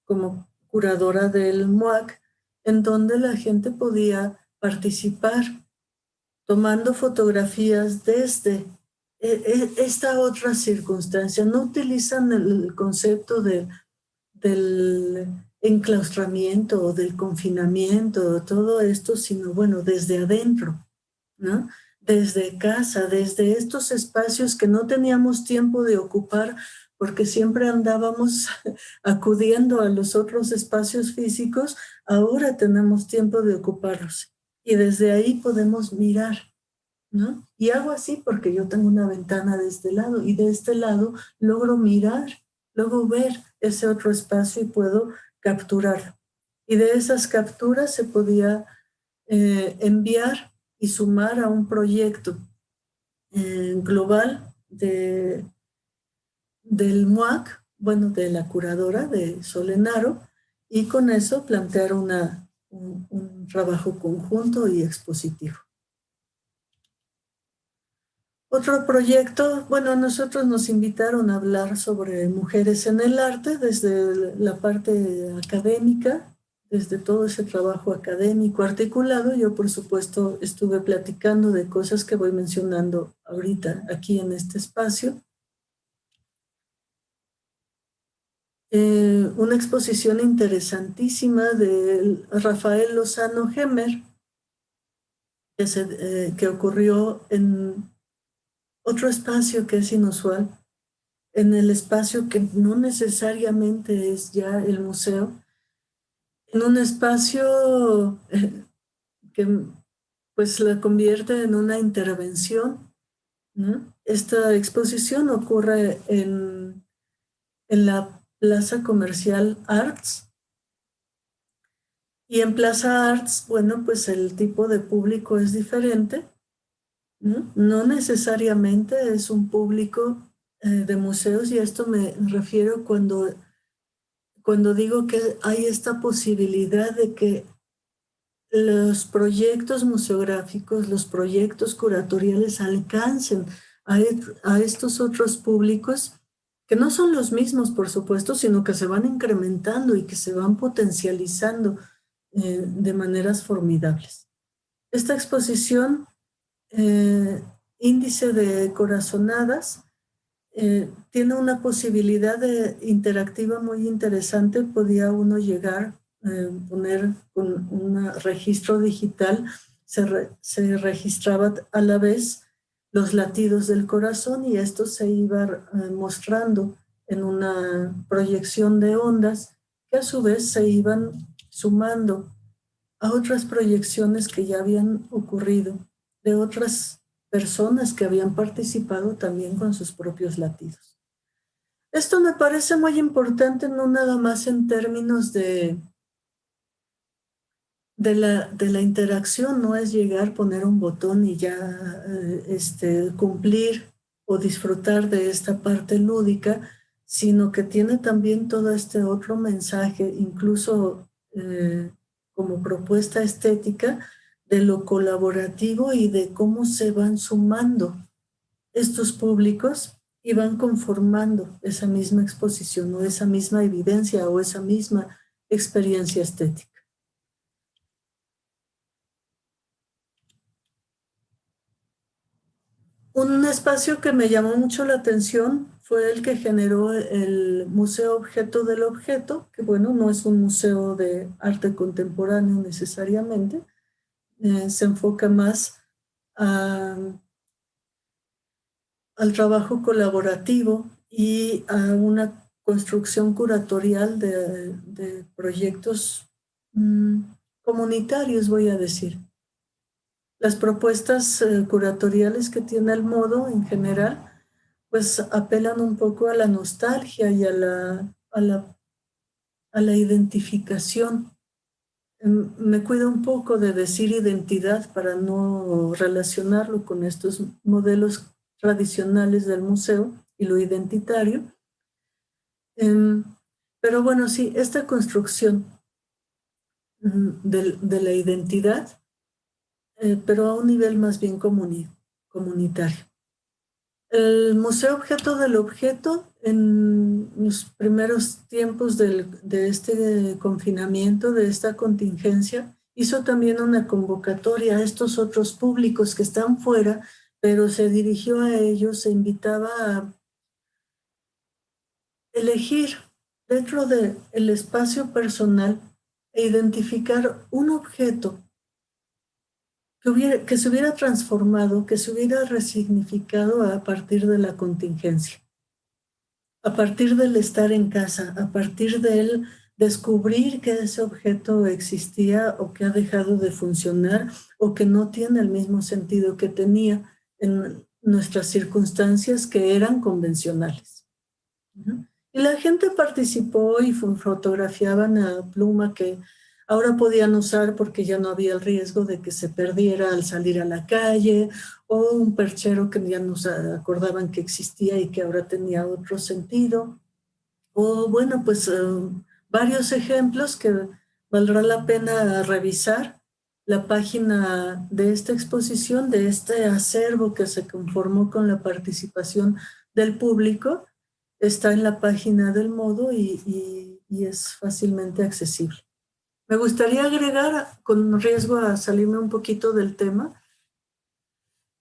S2: como curadora del MUAC, en donde la gente podía participar tomando fotografías desde esta otra circunstancia. No utilizan el concepto del enclaustramiento o del confinamiento, todo esto, sino bueno, desde adentro, ¿no? Desde casa, desde estos espacios que no teníamos tiempo de ocupar porque siempre andábamos acudiendo a los otros espacios físicos, ahora tenemos tiempo de ocuparlos. Y desde ahí podemos mirar, ¿no? Y hago así porque yo tengo una ventana de este lado y de este lado logro mirar, logro ver ese otro espacio y puedo capturarlo. y de esas capturas se podía enviar y sumar a un proyecto global del MUAC, bueno, de la curadora de Solenaro, y con eso plantear un trabajo conjunto y expositivo. Otro proyecto, bueno, nosotros nos invitaron a hablar sobre mujeres en el arte desde la parte académica, desde todo ese trabajo académico articulado. Yo, por supuesto, estuve platicando de cosas que voy mencionando ahorita aquí en este espacio. Una exposición interesantísima de Rafael Lozano Gemer, que ocurrió en otro espacio que es inusual, en el espacio que no necesariamente es ya el museo, en un espacio que pues la convierte en una intervención, ¿no? Esta exposición ocurre en la Plaza Comercial Arts, y en Plaza Arts, bueno, pues el tipo de público es diferente, ¿no? No necesariamente es un público de museos, y a esto me refiero cuando digo que hay esta posibilidad de que los proyectos museográficos, los proyectos curatoriales alcancen a estos otros públicos que no son los mismos, por supuesto, sino que se van incrementando y que se van potencializando de maneras formidables. Esta exposición, Índice de Corazonadas, tiene una posibilidad interactiva muy interesante. Podía uno llegar, poner con un registro digital, se registraba a la vez los latidos del corazón, y esto se iba mostrando en una proyección de ondas que a su vez se iban sumando a otras proyecciones que ya habían ocurrido de otras personas que habían participado también con sus propios latidos. Esto me parece muy importante, no nada más en términos de la interacción, no es llegar, poner un botón y ya cumplir o disfrutar de esta parte lúdica, sino que tiene también todo este otro mensaje, incluso como propuesta estética, de lo colaborativo y de cómo se van sumando estos públicos y van conformando esa misma exposición o esa misma evidencia o esa misma experiencia estética. Un espacio que me llamó mucho la atención fue el que generó el Museo Objeto del Objeto, que bueno, no es un museo de arte contemporáneo necesariamente, se enfoca más al trabajo colaborativo y a una construcción curatorial de proyectos comunitarios, voy a decir. Las propuestas curatoriales que tiene el modo en general, pues apelan un poco a la nostalgia y a la identificación. Me cuido un poco de decir identidad para no relacionarlo con estos modelos tradicionales del museo y lo identitario. Pero bueno, sí, esta construcción de la identidad, pero a un nivel más bien comunitario. El Museo Objeto del Objeto, en los primeros tiempos de este confinamiento, de esta contingencia, hizo también una convocatoria a estos otros públicos que están fuera, pero se dirigió a ellos, se invitaba a elegir dentro del espacio personal e identificar un objeto que se hubiera transformado, que se hubiera resignificado a partir de la contingencia, a partir del estar en casa, a partir del descubrir que ese objeto existía o que ha dejado de funcionar o que no tiene el mismo sentido que tenía en nuestras circunstancias que eran convencionales. Y la gente participó y fotografiaban a pluma que Ahora podían usar porque ya no había el riesgo de que se perdiera al salir a la calle, o un perchero que ya no se acordaban que existía y que ahora tenía otro sentido. O bueno, pues varios ejemplos que valdrá la pena revisar. La página de esta exposición, de este acervo que se conformó con la participación del público, está en la página del Modo y es fácilmente accesible. Me gustaría agregar, con riesgo a salirme un poquito del tema,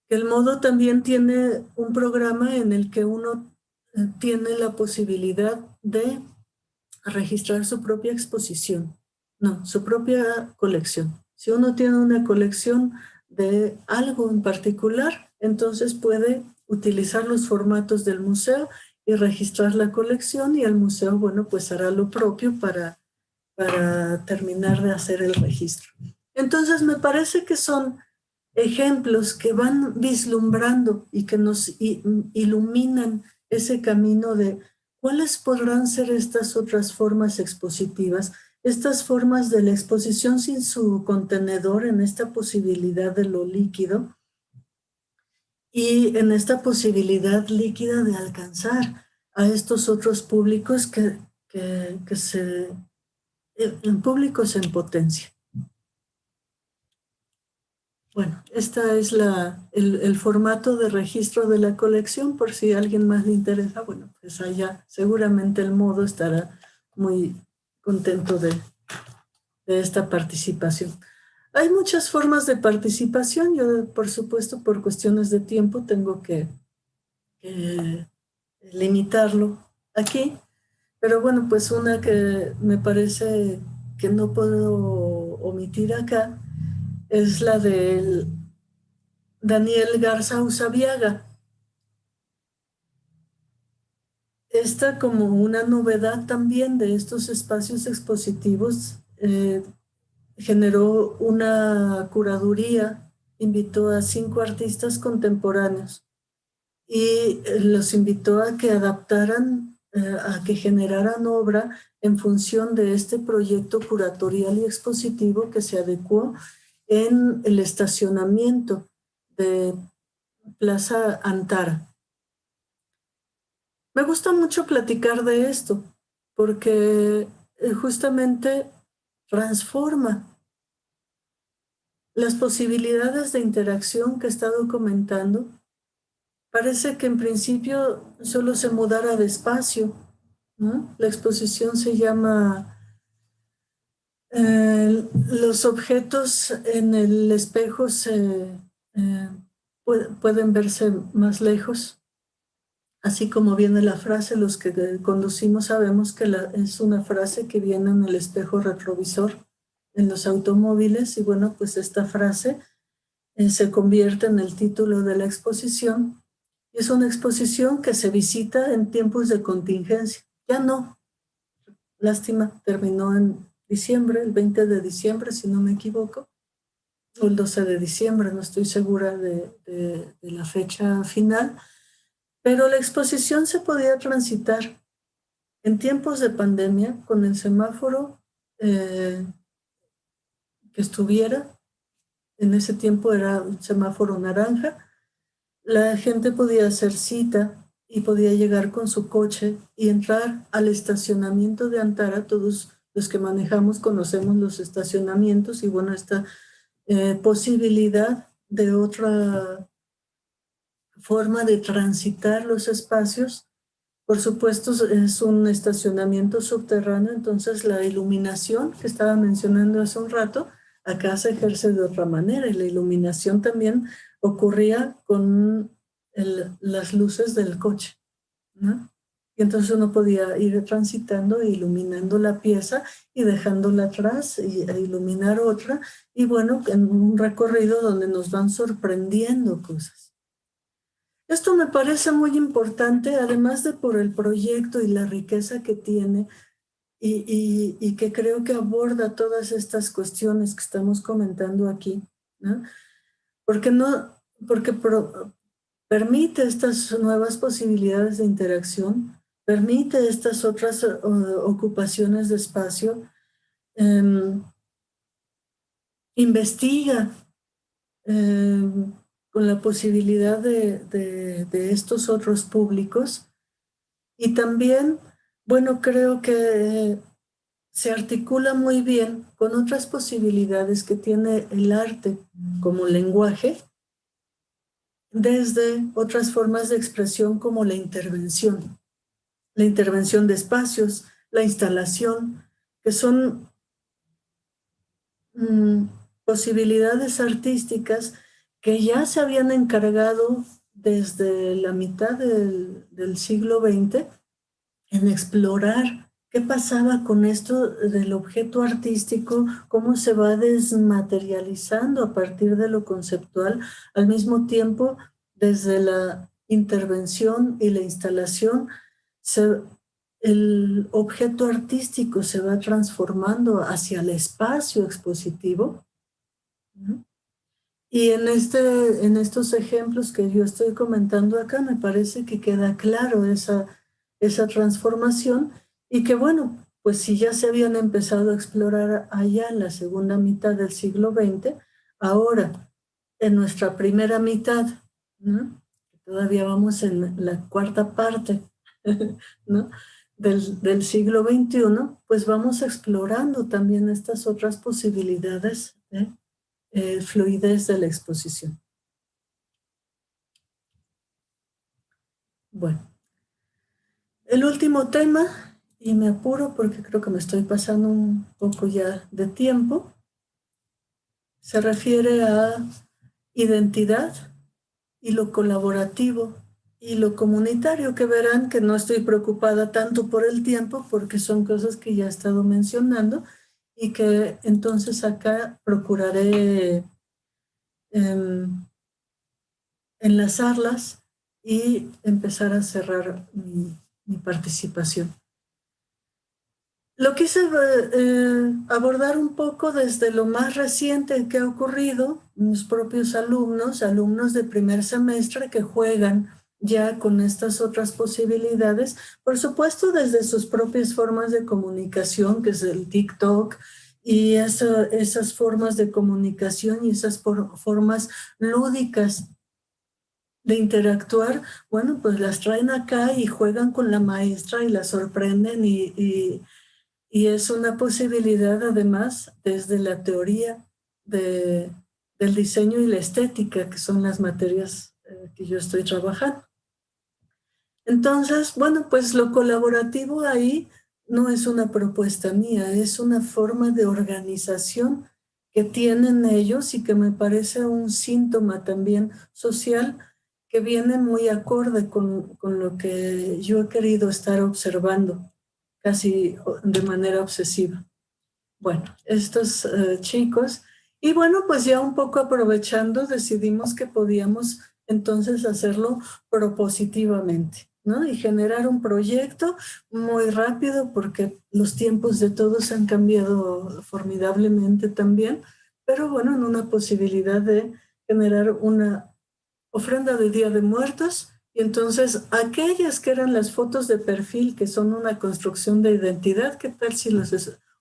S2: que el Modo también tiene un programa en el que uno tiene la posibilidad de registrar su propia exposición, no, su propia colección. Si uno tiene una colección de algo en particular, entonces puede utilizar los formatos del museo y registrar la colección, y el museo, bueno, pues hará lo propio para terminar de hacer el registro. Entonces me parece que son ejemplos que van vislumbrando y que nos iluminan ese camino de cuáles podrán ser estas otras formas expositivas, estas formas de la exposición sin su contenedor, en esta posibilidad de lo líquido y en esta posibilidad líquida de alcanzar a estos otros públicos que se en públicos en potencia. Bueno, este es el formato de registro de la colección, por si a alguien más le interesa. Bueno, pues allá seguramente el Modo estará muy contento de esta participación. Hay muchas formas de participación. Yo, por supuesto, por cuestiones de tiempo, tengo que limitarlo aquí. Pero bueno, pues una que me parece que no puedo omitir acá es la de Daniel Garza Usabiaga. Esta, como una novedad también de estos espacios expositivos, generó una curaduría, invitó a 5 artistas contemporáneos y los invitó a que adaptaran, a que generaran obra en función de este proyecto curatorial y expositivo que se adecuó en el estacionamiento de Plaza Antara. Me gusta mucho platicar de esto porque justamente transforma las posibilidades de interacción que he estado comentando. Parece que en principio solo se mudara de espacio, ¿no? La exposición se llama Los objetos en el espejo pueden verse más lejos. Así como viene la frase, los que conducimos sabemos que es una frase que viene en el espejo retrovisor en los automóviles, y bueno, pues esta frase se convierte en el título de la exposición. Es una exposición que se visita en tiempos de contingencia. Ya no, lástima, terminó en diciembre, el 20 de diciembre, si no me equivoco, o el 12 de diciembre, no estoy segura de la fecha final, pero la exposición se podía transitar en tiempos de pandemia con el semáforo que estuviera. En ese tiempo era un semáforo naranja. La gente podía hacer cita y podía llegar con su coche y entrar al estacionamiento de Antara. Todos los que manejamos conocemos los estacionamientos, y bueno, esta posibilidad de otra forma de transitar los espacios. Por supuesto, es un estacionamiento subterráneo, entonces la iluminación que estaba mencionando hace un rato, acá se ejerce de otra manera, y la iluminación también ocurría con las luces del coche, ¿no? Y entonces uno podía ir transitando e iluminando la pieza y dejándola atrás e iluminar otra, y bueno, en un recorrido donde nos van sorprendiendo cosas. Esto me parece muy importante, además de por el proyecto y la riqueza que tiene, y que creo que aborda todas estas cuestiones que estamos comentando aquí, ¿no? Porque permite estas nuevas posibilidades de interacción, permite estas otras ocupaciones de espacio, investiga con la posibilidad de estos otros públicos. Y también, bueno, creo que se articula muy bien con otras posibilidades que tiene el arte como lenguaje, desde otras formas de expresión como la intervención de espacios, la instalación, que son posibilidades artísticas que ya se habían encargado desde la mitad del siglo XX en explorar qué pasaba con esto del objeto artístico, cómo se va desmaterializando a partir de lo conceptual, al mismo tiempo desde la intervención y la instalación, el objeto artístico se va transformando hacia el espacio expositivo. Y en estos ejemplos que yo estoy comentando acá, me parece que queda claro esa transformación y que, bueno, pues si ya se habían empezado a explorar allá en la segunda mitad del siglo XX, ahora, en nuestra primera mitad, ¿no? Todavía vamos en la cuarta parte, ¿no? del siglo XXI, pues vamos explorando también estas otras posibilidades de fluidez de la exposición. Bueno, el último tema, y me apuro porque creo que me estoy pasando un poco ya de tiempo, se refiere a identidad y lo colaborativo y lo comunitario, que verán que no estoy preocupada tanto por el tiempo porque son cosas que ya he estado mencionando y que entonces acá procuraré enlazarlas y empezar a cerrar mi participación. Lo quise abordar un poco desde lo más reciente que ha ocurrido, mis propios alumnos de primer semestre que juegan ya con estas otras posibilidades, por supuesto desde sus propias formas de comunicación, que es el TikTok, y esas formas de comunicación y esas formas lúdicas de interactuar, bueno, pues las traen acá y juegan con la maestra y la sorprenden y es una posibilidad además desde la teoría del diseño y la estética, que son las materias que yo estoy trabajando. Entonces, bueno, pues lo colaborativo ahí no es una propuesta mía, es una forma de organización que tienen ellos y que me parece un síntoma también social que viene muy acorde con lo que yo he querido estar observando casi de manera obsesiva. Bueno, estos chicos, y bueno, pues ya un poco aprovechando, decidimos que podíamos entonces hacerlo propositivamente, ¿no? Y generar un proyecto muy rápido porque los tiempos de todos han cambiado formidablemente también, pero bueno, en una posibilidad de generar una ofrenda de Día de Muertos. Y entonces aquellas que eran las fotos de perfil, que son una construcción de identidad, ¿qué tal si los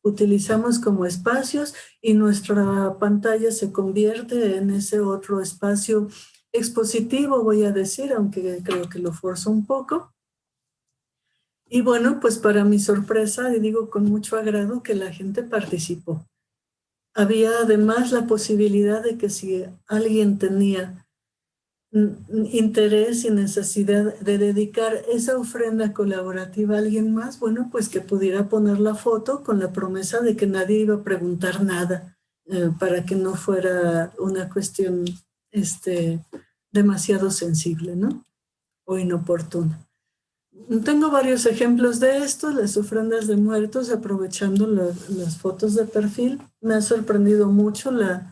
S2: utilizamos como espacios y nuestra pantalla se convierte en ese otro espacio expositivo, voy a decir, aunque creo que lo forzo un poco? Y bueno, pues para mi sorpresa, y digo con mucho agrado, que la gente participó. Había además la posibilidad de que si alguien tenía interés y necesidad de dedicar esa ofrenda colaborativa a alguien más, bueno, pues que pudiera poner la foto con la promesa de que nadie iba a preguntar nada para que no fuera una cuestión demasiado sensible, ¿no? O inoportuna. Tengo varios ejemplos de esto, las ofrendas de muertos, aprovechando las fotos de perfil. Me ha sorprendido mucho la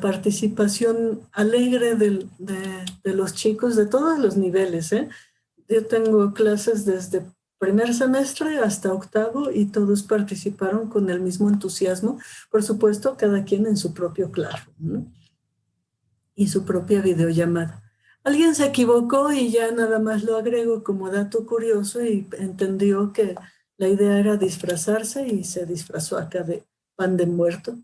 S2: participación alegre de los chicos de todos los niveles, ¿eh? Yo tengo clases desde primer semestre hasta octavo y todos participaron con el mismo entusiasmo, por supuesto, cada quien en su propio claro, ¿no? Y su propia videollamada. Alguien se equivocó y ya nada más lo agrego como dato curioso y entendió que la idea era disfrazarse y se disfrazó acá de pan de muerto.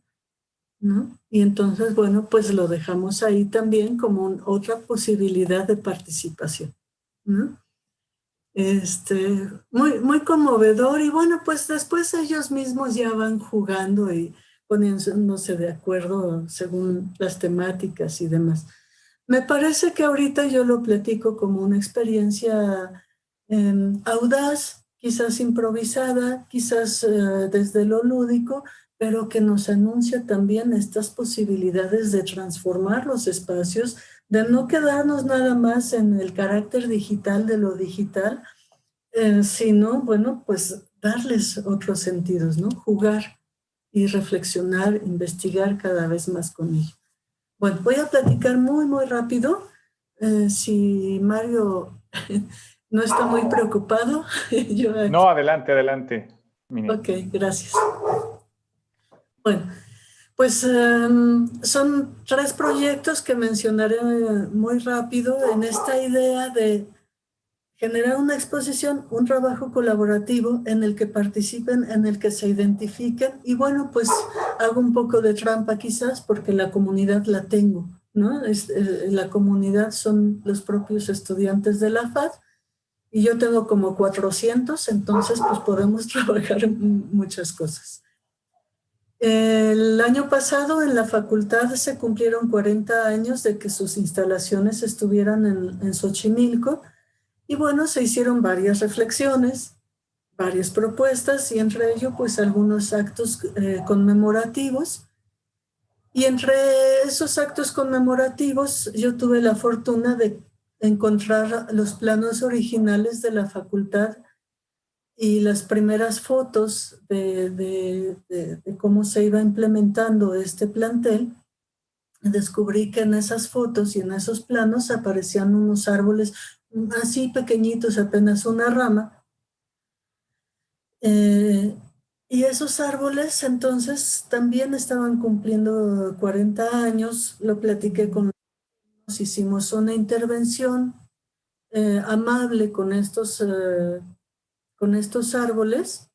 S2: ¿no? Y entonces, bueno, pues lo dejamos ahí también como otra posibilidad de participación, ¿no? Muy, muy conmovedor y bueno, pues después ellos mismos ya van jugando y poniéndose de acuerdo según las temáticas y demás. Me parece que ahorita yo lo platico como una experiencia audaz, quizás improvisada, quizás desde lo lúdico, pero que nos anuncia también estas posibilidades de transformar los espacios, de no quedarnos nada más en el carácter digital de lo digital, sino, bueno, pues darles otros sentidos, ¿no? Jugar y reflexionar, investigar cada vez más con ello. Bueno, voy a platicar muy, muy rápido. Si Mario no está muy preocupado, yo aquí.
S1: No, adelante, adelante, Minette.
S2: Ok, gracias. Bueno, pues son 3 proyectos que mencionaré muy rápido en esta idea de generar una exposición, un trabajo colaborativo en el que participen, en el que se identifiquen. Y bueno, pues hago un poco de trampa quizás porque la comunidad la tengo, ¿no? La comunidad son los propios estudiantes de la FAD y yo tengo como 400, entonces pues podemos trabajar en muchas cosas. El año pasado en la facultad se cumplieron 40 años de que sus instalaciones estuvieran en Xochimilco. Y bueno, se hicieron varias reflexiones, varias propuestas y entre ello pues algunos actos conmemorativos. Y entre esos actos conmemorativos yo tuve la fortuna de encontrar los planos originales de la facultad y las primeras fotos de cómo se iba implementando este plantel. Descubrí que en esas fotos y en esos planos aparecían unos árboles así pequeñitos, apenas una rama. Y esos árboles entonces también estaban cumpliendo 40 años. Lo platiqué con los, hicimos una intervención amable con estos árboles.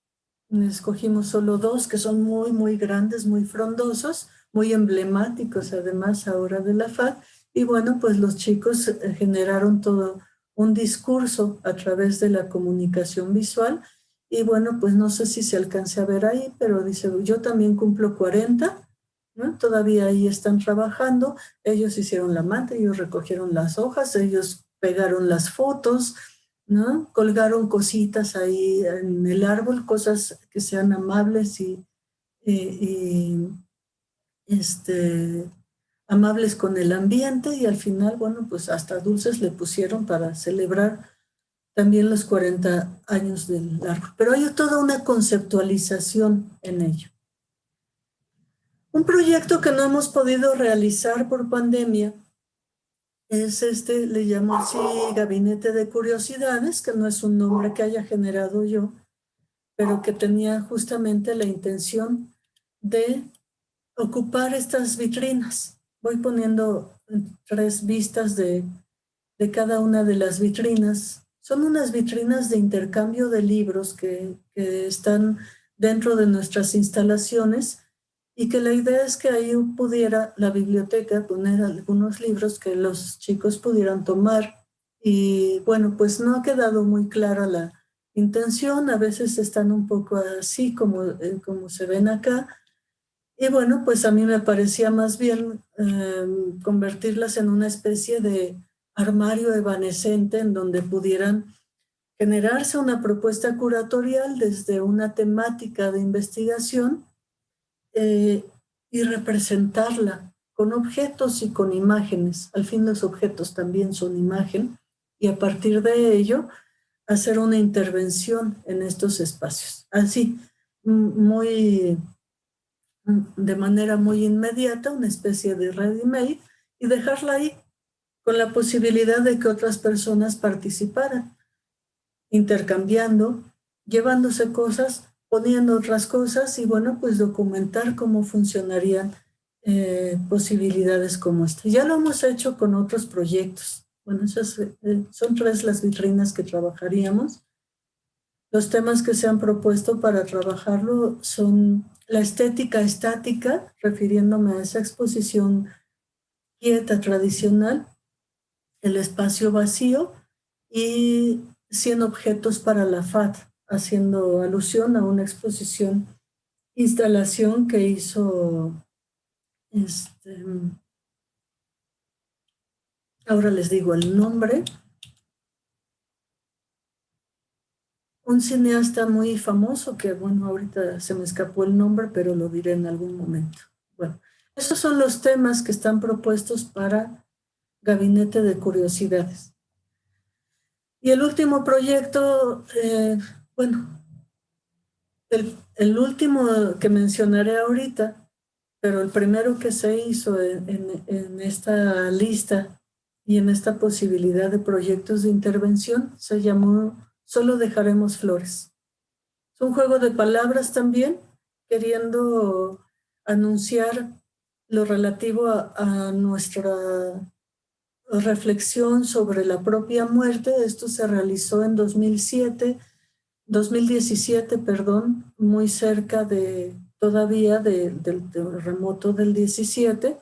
S2: Escogimos solo 2 que son muy, muy grandes, muy frondosos, muy emblemáticos además ahora de la FAD. Y bueno, pues los chicos generaron todo un discurso a través de la comunicación visual. Y bueno, pues no sé si se alcance a ver ahí, pero dice, yo también cumplo 40, ¿no? Todavía ahí están trabajando. Ellos hicieron la manta, ellos recogieron las hojas, ellos pegaron las fotos, ¿no? Colgaron cositas ahí en el árbol, cosas que sean amables y amables con el ambiente y al final, bueno, pues hasta dulces le pusieron para celebrar también los 40 años del árbol. Pero hay toda una conceptualización en ello. Un proyecto que no hemos podido realizar por pandemia es le llamo así Gabinete de Curiosidades, que no es un nombre que haya generado yo, pero que tenía justamente la intención de ocupar estas vitrinas. Voy poniendo 3 vistas de cada una de las vitrinas. Son unas vitrinas de intercambio de libros que están dentro de nuestras instalaciones y que la idea es que ahí pudiera la biblioteca poner algunos libros que los chicos pudieran tomar. Y bueno, pues no ha quedado muy clara la intención, a veces están un poco así como se ven acá. Y bueno, pues a mí me parecía más bien convertirlas en una especie de armario evanescente en donde pudieran generarse una propuesta curatorial desde una temática de investigación y representarla con objetos y con imágenes. Al fin los objetos también son imagen y a partir de ello hacer una intervención en estos espacios. Así, de manera muy inmediata, una especie de ready-made y dejarla ahí con la posibilidad de que otras personas participaran, intercambiando, llevándose cosas, poniendo otras cosas y bueno, pues documentar cómo funcionarían posibilidades como esta. Ya lo hemos hecho con otros proyectos. Bueno, esas son 3 las vitrinas que trabajaríamos. Los temas que se han propuesto para trabajarlo son la estética estática, refiriéndome a esa exposición quieta tradicional, el espacio vacío y 100 objetos para la FAD, haciendo alusión a una exposición, instalación que hizo, ahora les digo el nombre, un cineasta muy famoso que, bueno, ahorita se me escapó el nombre, pero lo diré en algún momento. Bueno, esos son los temas que están propuestos para Gabinete de Curiosidades. Y el último proyecto, bueno, el último que mencionaré ahorita, pero el primero que se hizo en esta lista y en esta posibilidad de proyectos de intervención se llamó Solo dejaremos flores. Es un juego de palabras también, queriendo anunciar lo relativo a nuestra reflexión sobre la propia muerte. Esto se realizó en 2017, perdón, muy cerca todavía del terremoto del 17.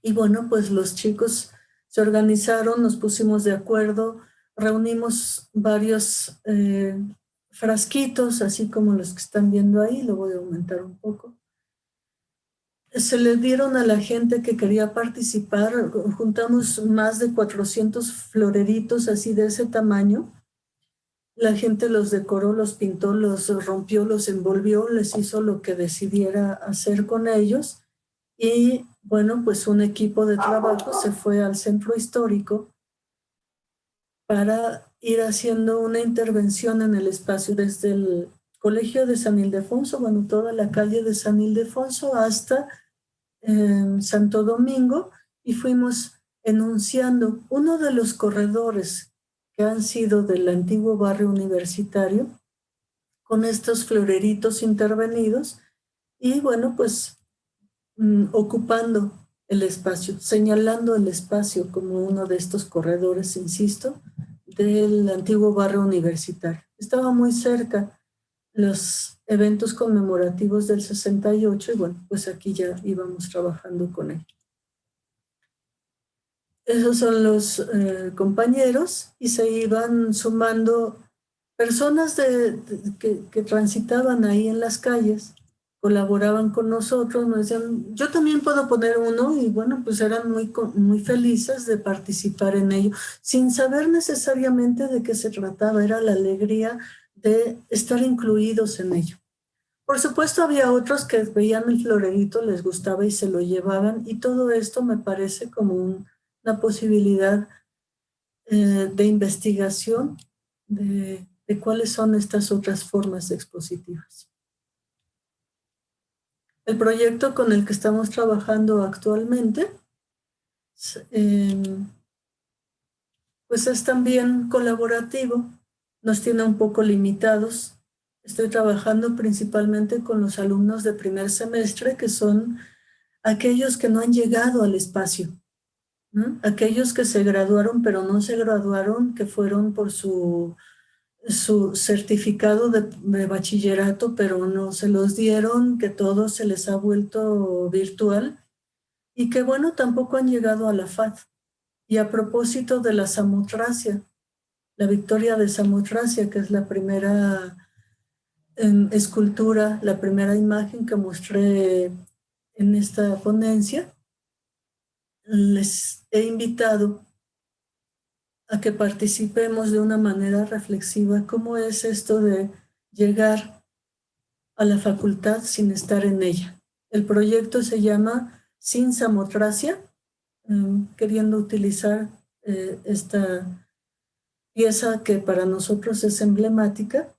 S2: Y bueno, pues los chicos se organizaron, nos pusimos de acuerdo, reunimos varios frasquitos, así como los que están viendo ahí, lo voy a aumentar un poco. Se le dieron a la gente que quería participar, juntamos más de 400 floreritos así de ese tamaño. La gente los decoró, los pintó, los rompió, los envolvió, les hizo lo que decidiera hacer con ellos. Y bueno, pues un equipo de trabajo se fue al centro histórico para ir haciendo una intervención en el espacio desde el Colegio de San Ildefonso, bueno, toda la calle de San Ildefonso hasta Santo Domingo, y fuimos enunciando uno de los corredores que han sido del antiguo barrio universitario, con estos floreritos intervenidos, y bueno, pues ocupando el espacio, señalando el espacio como uno de estos corredores, insisto, del antiguo barrio universitario. Estaba muy cerca los eventos conmemorativos del 68 y bueno, pues aquí ya íbamos trabajando con él. Esos son los compañeros y se iban sumando personas que transitaban ahí en las calles, colaboraban con nosotros, nos decían, yo también puedo poner uno, y bueno, pues eran muy felices de participar en ello, sin saber necesariamente de qué se trataba, era la alegría de estar incluidos en ello. Por supuesto, había otros que veían el florerito, les gustaba y se lo llevaban, y todo esto me parece como una posibilidad de investigación de cuáles son estas otras formas expositivas. El proyecto con el que estamos trabajando actualmente pues es también colaborativo, nos tiene un poco limitados. Estoy trabajando principalmente con los alumnos de primer semestre, que son aquellos que no han llegado al espacio, ¿no? Aquellos que se graduaron pero no se graduaron, que fueron por su certificado de bachillerato, pero no se los dieron, que todo se les ha vuelto virtual y que bueno, tampoco han llegado a la FAD. Y a propósito de la Samotracia, la victoria de Samotracia, que es la primera escultura, la primera imagen que mostré en esta ponencia, les he invitado a que participemos de una manera reflexiva. ¿Cómo es esto de llegar a la facultad sin estar en ella? El proyecto se llama Sin Samotracia, queriendo utilizar esta pieza que para nosotros es emblemática.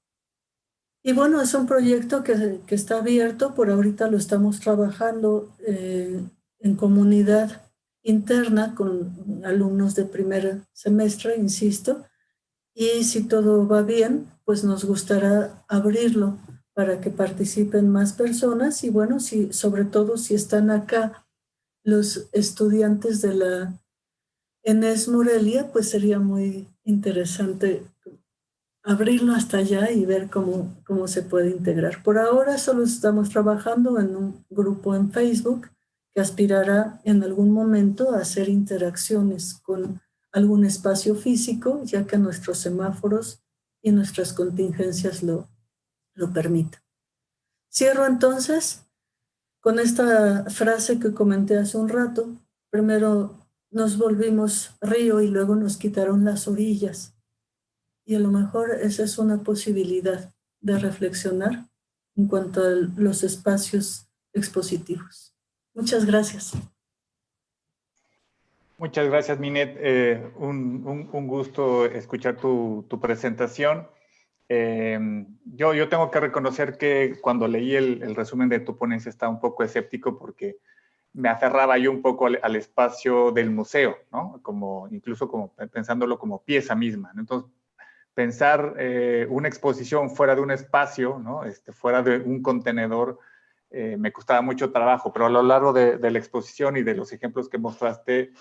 S2: Y bueno, es un proyecto que está abierto, por ahorita lo estamos trabajando en comunidad interna con alumnos de primer semestre, insisto, y si todo va bien, pues nos gustará abrirlo para que participen más personas y bueno, sobre todo si están acá los estudiantes de la ENES Morelia, pues sería muy interesante abrirlo hasta allá y ver cómo se puede integrar. Por ahora solo estamos trabajando en un grupo en Facebook que aspirará en algún momento a hacer interacciones con algún espacio físico, ya que nuestros semáforos y nuestras contingencias lo permitan. Cierro entonces con esta frase que comenté hace un rato. Primero nos volvimos río y luego nos quitaron las orillas. Y a lo mejor esa es una posibilidad de reflexionar en cuanto a los espacios expositivos. Muchas gracias.
S1: Muchas gracias, Minet. Un gusto escuchar tu presentación. Yo tengo que reconocer que cuando leí el resumen de tu ponencia estaba un poco escéptico porque me aferraba yo un poco al espacio del museo, ¿no? Incluso como pensándolo como pieza misma, ¿no? Entonces, pensar una exposición fuera de un espacio, ¿no? Fuera de un contenedor, me costaba mucho trabajo, pero a lo largo de la exposición y de los ejemplos que mostraste,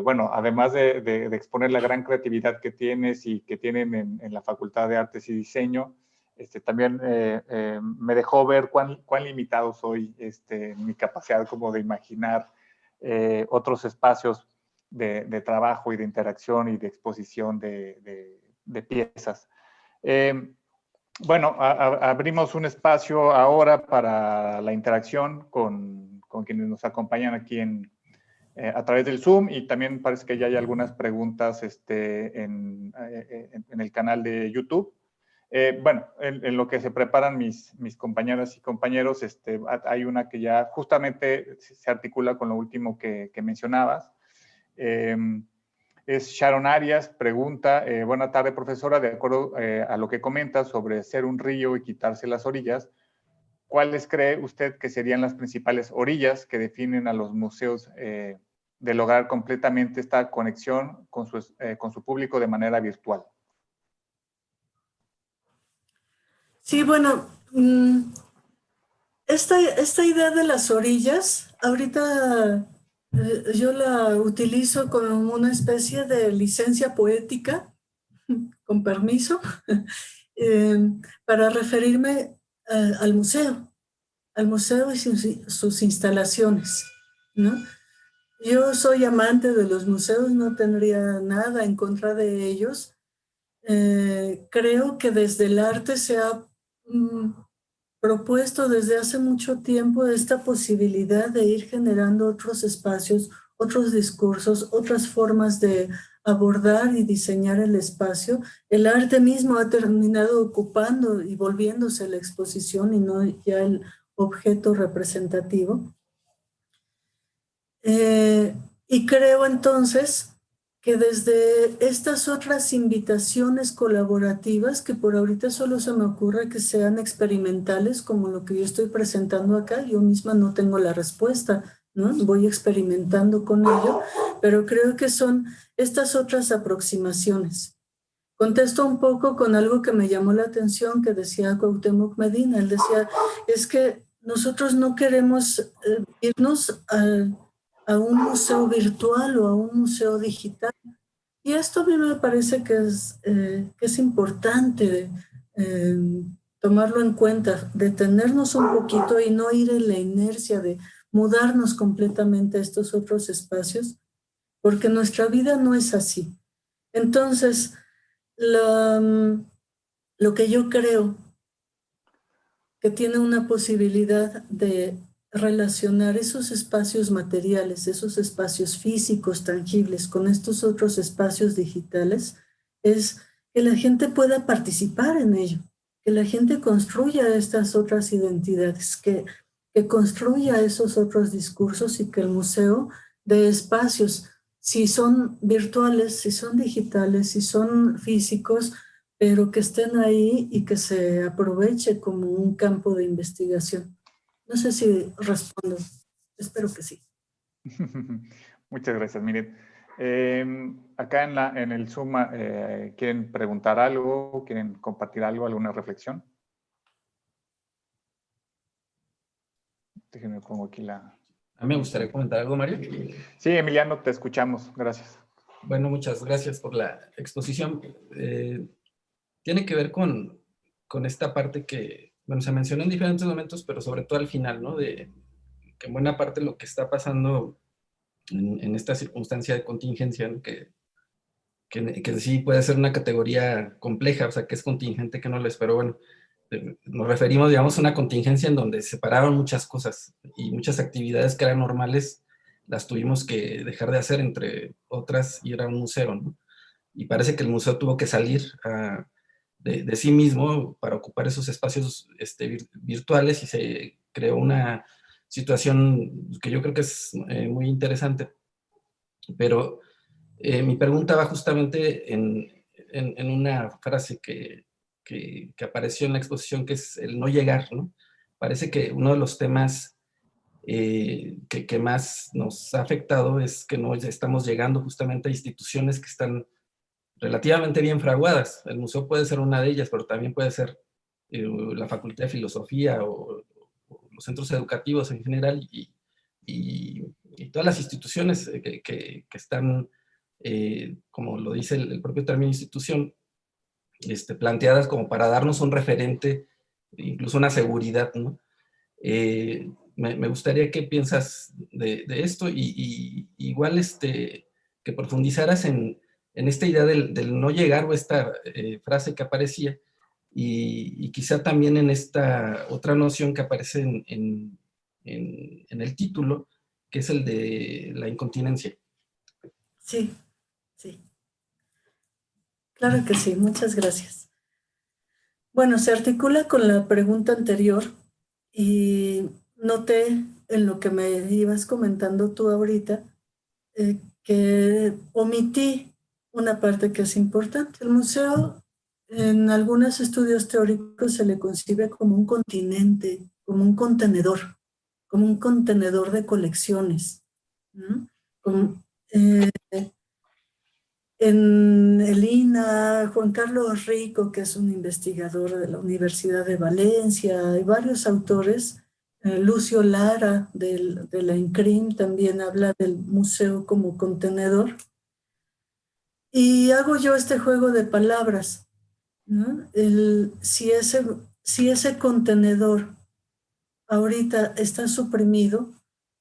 S1: bueno, además de exponer la gran creatividad que tienes y que tienen en la Facultad de Artes y Diseño, también me dejó ver cuán limitado soy en mi capacidad como de imaginar otros espacios de trabajo y de interacción y de exposición de piezas. Bueno, abrimos un espacio ahora para la interacción con quienes nos acompañan aquí a través del Zoom, y también parece que ya hay algunas preguntas en el canal de YouTube. Bueno, en lo que se preparan mis compañeras y compañeros, hay una que ya justamente se articula con lo último que mencionabas. Es Sharon Arias, pregunta, buena tarde, profesora, de acuerdo a lo que comenta sobre ser un río y quitarse las orillas, ¿cuáles cree usted que serían las principales orillas que definen a los museos de lograr completamente esta conexión con su público de manera virtual?
S2: Sí, bueno, esta idea de las orillas, ahorita yo la utilizo como una especie de licencia poética, con permiso, para referirme al museo y sus instalaciones, ¿no? Yo soy amante de los museos, no tendría nada en contra de ellos. Creo que desde el arte se ha propuesto desde hace mucho tiempo esta posibilidad de ir generando otros espacios, otros discursos, otras formas de abordar y diseñar el espacio. El arte mismo ha terminado ocupando y volviéndose la exposición y no ya el objeto representativo. Y creo entonces que desde estas otras invitaciones colaborativas, que por ahorita solo se me ocurre que sean experimentales, como lo que yo estoy presentando acá, yo misma no tengo la respuesta, ¿no? Voy experimentando con ello, pero creo que son estas otras aproximaciones. Contesto un poco con algo que me llamó la atención, que decía Cuauhtémoc Medina. Él decía, es que nosotros no queremos irnos a un museo virtual o a un museo digital. Y esto a mí me parece que es importante tomarlo en cuenta, detenernos un poquito y no ir en la inercia de mudarnos completamente a estos otros espacios, porque nuestra vida no es así. Entonces, lo que yo creo que tiene una posibilidad de relacionar esos espacios materiales, esos espacios físicos, tangibles, con estos otros espacios digitales, es que la gente pueda participar en ello, que la gente construya estas otras identidades, que construya esos otros discursos y que el museo de espacios, si son virtuales, si son digitales, si son físicos, pero que estén ahí y que se aproveche como un campo de investigación. No sé si respondo, espero que sí.
S1: Muchas gracias, Miret. Acá en el Zoom, ¿quieren preguntar algo? ¿Quieren compartir algo, alguna reflexión? Déjenme pongo aquí la...
S3: A mí me gustaría comentar algo, Mario.
S1: Sí, Emiliano, te escuchamos. Gracias.
S3: Bueno, muchas gracias por la exposición. tiene que ver con esta parte que, bueno, se mencionó en diferentes momentos, pero sobre todo al final, ¿no? De que en buena parte lo que está pasando en esta circunstancia de contingencia, ¿no? Que sí puede ser una categoría compleja, o sea, que es contingente, que no lo es, pero bueno, nos referimos, digamos, a una contingencia en donde se pararon muchas cosas y muchas actividades que eran normales las tuvimos que dejar de hacer, entre otras ir a un museo, ¿no? Y parece que el museo tuvo que salir de sí mismo para ocupar esos espacios virtuales, y se creó una situación que yo creo que es muy interesante. Pero mi pregunta va justamente en una frase que apareció en la exposición, que es el no llegar, ¿no? Parece que uno de los temas que más nos ha afectado es que no estamos llegando justamente a instituciones que están relativamente bien fraguadas. El museo puede ser una de ellas, pero también puede ser la Facultad de Filosofía o los centros educativos en general, y todas las instituciones que están, como lo dice el propio término institución, planteadas como para darnos un referente, incluso una seguridad, ¿no? Me gustaría que piensas de esto, y igual que profundizaras en esta idea del no llegar, o esta frase que aparecía, y quizá también en esta otra noción que aparece en el título, que es el de la incontinencia.
S2: Sí, sí, claro que sí, muchas gracias. Bueno, se articula con la pregunta anterior y noté en lo que me ibas comentando tú ahorita que omití una parte que es importante. El museo, en algunos estudios teóricos, se le concibe como un continente, como un contenedor de colecciones, ¿no? Como, en el INA, Juan Carlos Rico, que es un investigador de la Universidad de Valencia, y varios autores, Lucio Lara de la INCRIM también habla del museo como contenedor. Y hago yo este juego de palabras, ¿no? Si ese contenedor ahorita está suprimido,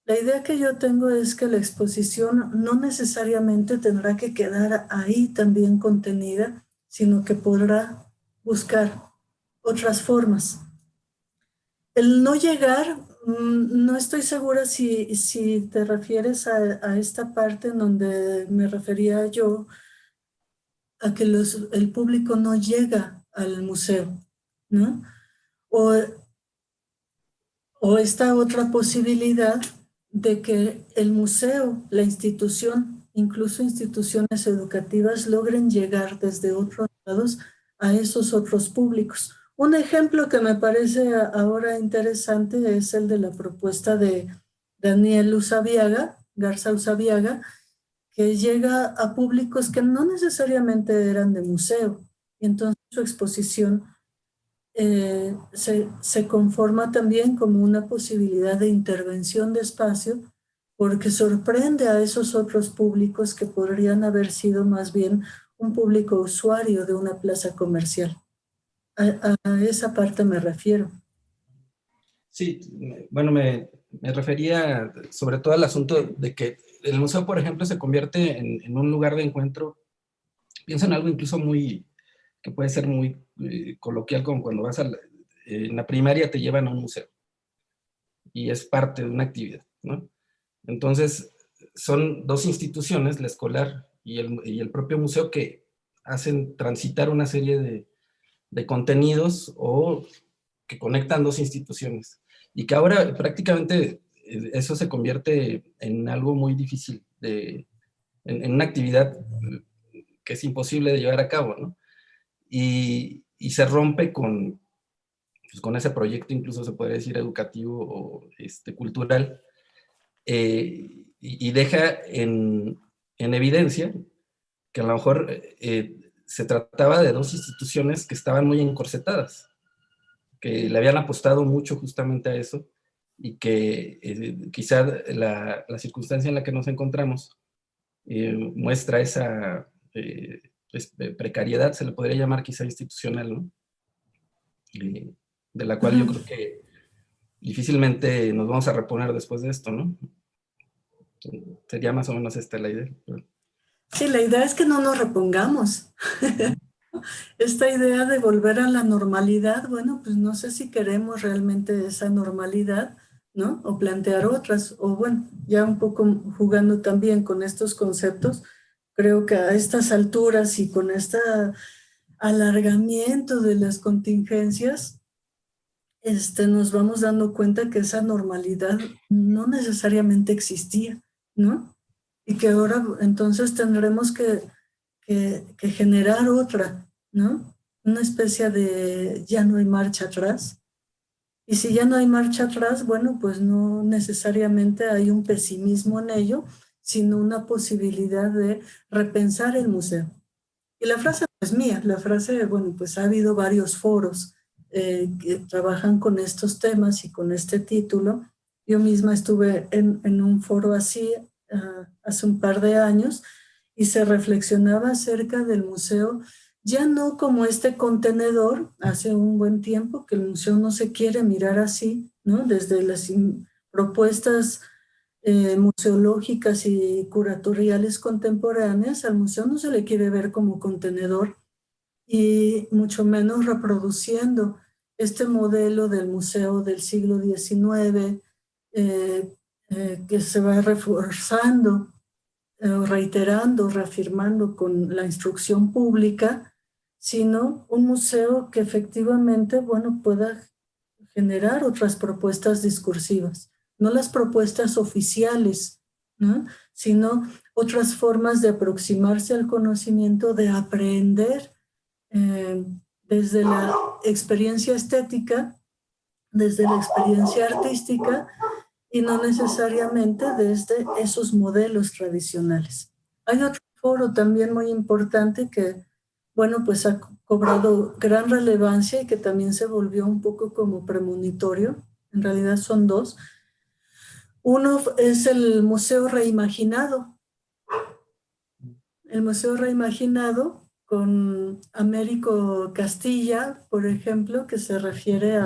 S2: la idea que yo tengo es que la exposición no necesariamente tendrá que quedar ahí también contenida, sino que podrá buscar otras formas. El no llegar, no estoy segura si te refieres a esta parte en donde me refería yo a que el público no llega al museo, ¿no? O O esta otra posibilidad de que el museo, la institución, incluso instituciones educativas, logren llegar desde otros lados a esos otros públicos. Un ejemplo que me parece ahora interesante es el de la propuesta de Daniel Usabiaga, Garza Usabiaga, que llega a públicos que no necesariamente eran de museo. Y entonces su exposición se conforma también como una posibilidad de intervención de espacio, porque sorprende a esos otros públicos que podrían haber sido más bien un público usuario de una plaza comercial. A esa parte me refiero.
S3: Sí, bueno, me refería sobre todo al asunto de que el museo, por ejemplo, se convierte en un lugar de encuentro. Pienso en algo incluso que puede ser muy coloquial, como cuando vas en la primaria te llevan a un museo y es parte de una actividad, ¿no? Entonces, son dos instituciones, la escolar y el propio museo, que hacen transitar una serie de contenidos, o que conectan dos instituciones, y que ahora prácticamente eso se convierte en algo muy difícil, en una actividad que es imposible de llevar a cabo, ¿no? Y se rompe pues, con ese proyecto, incluso se podría decir educativo o cultural, y deja en evidencia que a lo mejor se trataba de dos instituciones que estaban muy encorsetadas, que le habían apostado mucho justamente a eso, y que quizá la circunstancia en la que nos encontramos muestra precariedad, se le podría llamar quizá institucional, ¿no? De la cual yo creo que difícilmente nos vamos a reponer después de esto, ¿no? Sería más o menos esta la idea.
S2: Sí, la idea es que no nos repongamos. Esta idea de volver a la normalidad, bueno, pues no sé si queremos realmente esa normalidad, ¿no? O plantear otras, o bueno, ya un poco jugando también con estos conceptos, creo que a estas alturas y con este alargamiento de las contingencias, nos vamos dando cuenta que esa normalidad no necesariamente existía, ¿no? Y que ahora entonces tendremos que generar otra, ¿no? Una especie de ya no hay marcha atrás. Y si ya no hay marcha atrás, bueno, pues no necesariamente hay un pesimismo en ello, sino una posibilidad de repensar el museo. Y la frase no es mía, la frase, bueno, pues ha habido varios foros que trabajan con estos temas y con este título. Yo misma estuve en un foro así hace un par de años y se reflexionaba acerca del museo, ya no como este contenedor, hace un buen tiempo que el museo no se quiere mirar así, ¿no? Desde las propuestas museológicas y curatoriales contemporáneas, al museo no se le quiere ver como contenedor y mucho menos reproduciendo este modelo del museo del siglo XIX que se va reforzando, reiterando, reafirmando con la instrucción pública, sino un museo que efectivamente, bueno, pueda generar otras propuestas discursivas, no las propuestas oficiales, ¿no? Sino otras formas de aproximarse al conocimiento, de aprender desde la experiencia estética, desde la experiencia artística y no necesariamente desde esos modelos tradicionales. Hay otro foro también muy importante que, bueno, pues ha cobrado gran relevancia y que también se volvió un poco como premonitorio. En realidad son dos. Uno es el Museo Reimaginado. El Museo Reimaginado con Américo Castilla, por ejemplo, que se refiere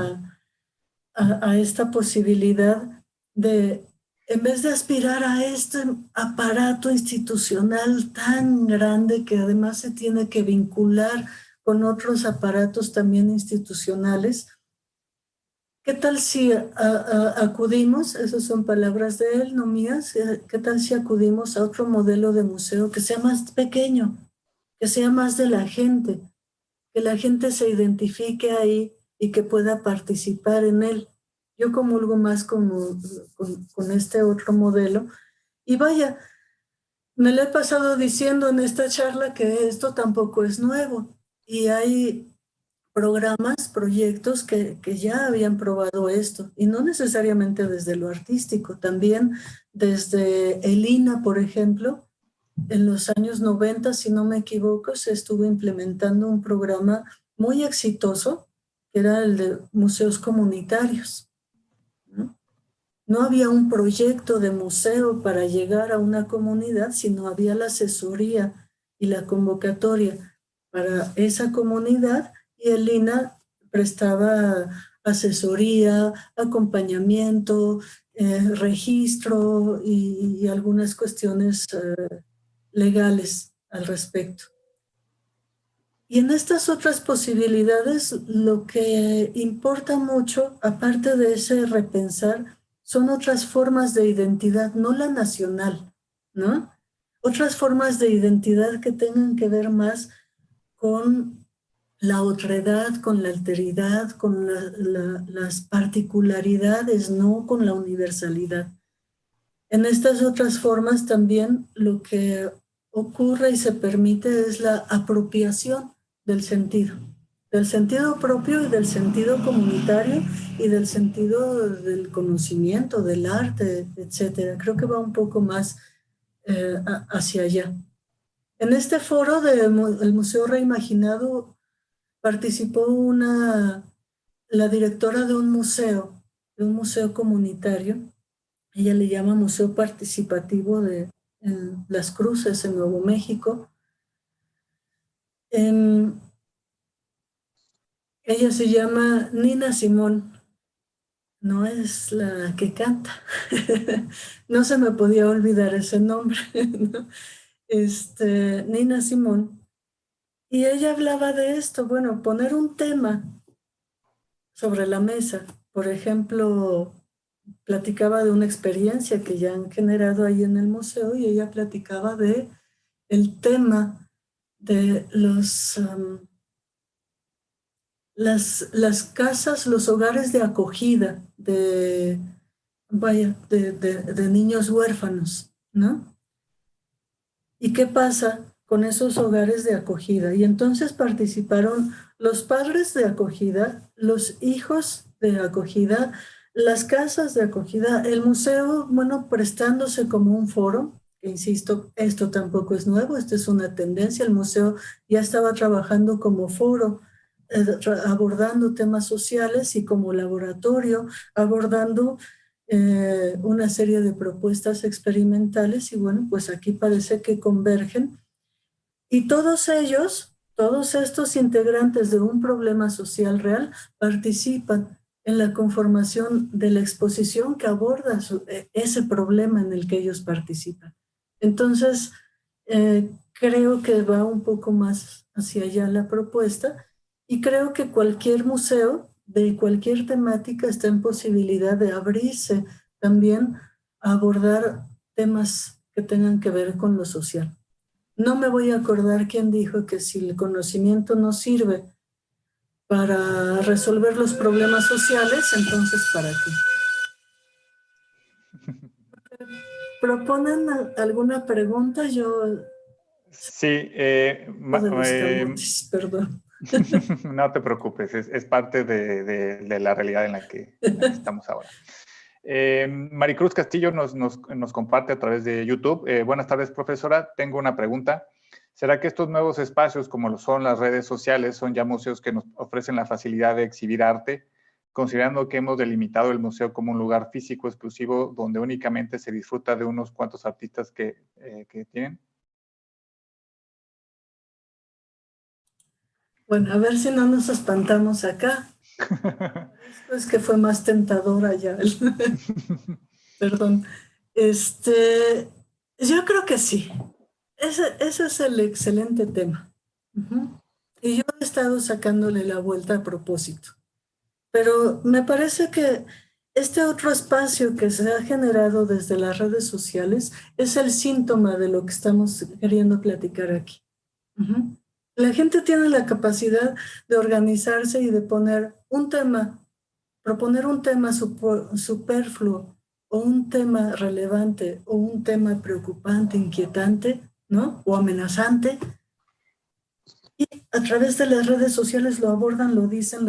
S2: a esta posibilidad de, en vez de aspirar a este aparato institucional tan grande que además se tiene que vincular con otros aparatos también institucionales, ¿qué tal si acudimos, esas son palabras de él, no mías, qué tal si acudimos a otro modelo de museo que sea más pequeño, que sea más de la gente, que la gente se identifique ahí y que pueda participar en él? Yo comulgo más con este otro modelo. Y vaya, me lo he pasado diciendo en esta charla que esto tampoco es nuevo. Y hay programas, proyectos que ya habían probado esto. Y no necesariamente desde lo artístico, también desde el INA, por ejemplo. En los años 90, si no me equivoco, se estuvo implementando un programa muy exitoso, que era el de museos comunitarios, ¿no? No había un proyecto de museo para llegar a una comunidad, sino había la asesoría y la convocatoria para esa comunidad y el INA prestaba asesoría, acompañamiento, registro y algunas cuestiones legales al respecto. Y en estas otras posibilidades, lo que importa mucho, aparte de ese repensar, son otras formas de identidad, no la nacional, ¿no? Otras formas de identidad que tengan que ver más con la otredad, con la alteridad, con las particularidades, no con la universalidad. En estas otras formas también lo que ocurre y se permite es la apropiación del sentido propio y del sentido comunitario y del sentido del conocimiento, del arte, etcétera. Creo que va un poco más hacia allá. En este foro del Museo Reimaginado participó la directora de un museo comunitario. Ella le llama Museo Participativo en Las Cruces, en Nuevo México. Ella se llama Nina Simone, no es la que canta. No se me podía olvidar ese nombre, ¿no? Nina Simone. Y ella hablaba de esto, bueno, poner un tema sobre la mesa. Por ejemplo, platicaba de una experiencia que ya han generado ahí en el museo y ella platicaba de el tema de las casas, los hogares de acogida de niños huérfanos, ¿no? ¿Y qué pasa con esos hogares de acogida? Y entonces participaron los padres de acogida, los hijos de acogida, las casas de acogida, el museo, bueno, prestándose como un foro, que insisto, esto tampoco es nuevo, esto es una tendencia, el museo ya estaba trabajando como foro, abordando temas sociales y como laboratorio, abordando una serie de propuestas experimentales y bueno, pues aquí parece que convergen. Y todos ellos, todos estos integrantes de un problema social real participan en la conformación de la exposición que aborda ese problema en el que ellos participan. Entonces, creo que va un poco más hacia allá la propuesta y creo que cualquier museo de cualquier temática está en posibilidad de abrirse también a abordar temas que tengan que ver con lo social. No me voy a acordar quién dijo que si el conocimiento no sirve para resolver los problemas sociales, entonces ¿para qué? ¿Proponen alguna pregunta? Yo...
S1: Sí,
S2: perdón.
S1: no te preocupes, es parte de la realidad en la que estamos ahora. Maricruz Castillo nos comparte a través de YouTube. Buenas tardes, profesora. Tengo una pregunta. ¿Será que estos nuevos espacios, como lo son las redes sociales, son ya museos que nos ofrecen la facilidad de exhibir arte, considerando que hemos delimitado el museo como un lugar físico exclusivo donde únicamente se disfruta de unos cuantos artistas que tienen?
S2: Bueno, a ver si no nos espantamos acá. Es que fue más tentadora ya. Perdón. Yo creo que sí. Ese es el excelente tema. Y yo he estado sacándole la vuelta a propósito. Pero me parece que este otro espacio que se ha generado desde las redes sociales es el síntoma de lo que estamos queriendo platicar aquí. La gente tiene la capacidad de organizarse y de poner un tema, proponer un tema superfluo o un tema relevante o un tema preocupante, inquietante, ¿no? O amenazante. Y a través de las redes sociales lo abordan, lo dicen,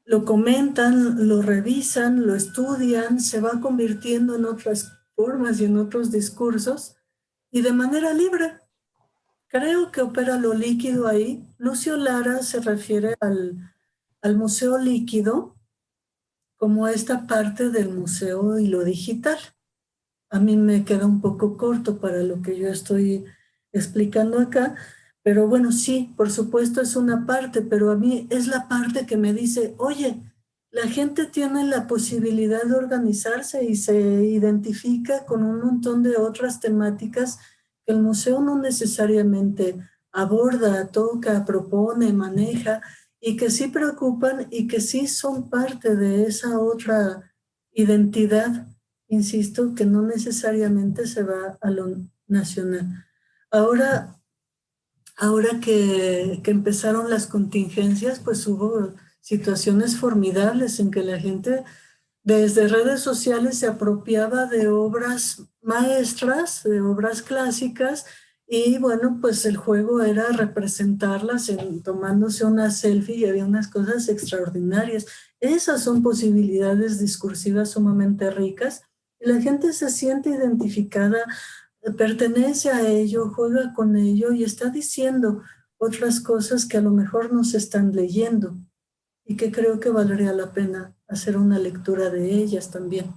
S2: lo comentan, lo revisan, lo estudian, se va convirtiendo en otras formas y en otros discursos y de manera libre. Creo que opera lo líquido ahí. Lucio Lara se refiere al museo líquido como esta parte del museo y lo digital. A mí me queda un poco corto para lo que yo estoy explicando acá, pero bueno, sí, por supuesto es una parte, pero a mí es la parte que me dice, oye, la gente tiene la posibilidad de organizarse y se identifica con un montón de otras temáticas que el museo no necesariamente aborda, toca, propone, maneja y que sí preocupan y que sí son parte de esa otra identidad. Insisto, que no necesariamente se va a lo nacional. Ahora que empezaron las contingencias, pues hubo situaciones formidables en que la gente desde redes sociales se apropiaba de obras maestras, de obras clásicas, y bueno, pues el juego era representarlas tomándose una selfie y había unas cosas extraordinarias. Esas son posibilidades discursivas sumamente ricas. La gente se siente identificada, pertenece a ello, juega con ello y está diciendo otras cosas que a lo mejor no se están leyendo y que creo que valdría la pena hacer una lectura de ellas también.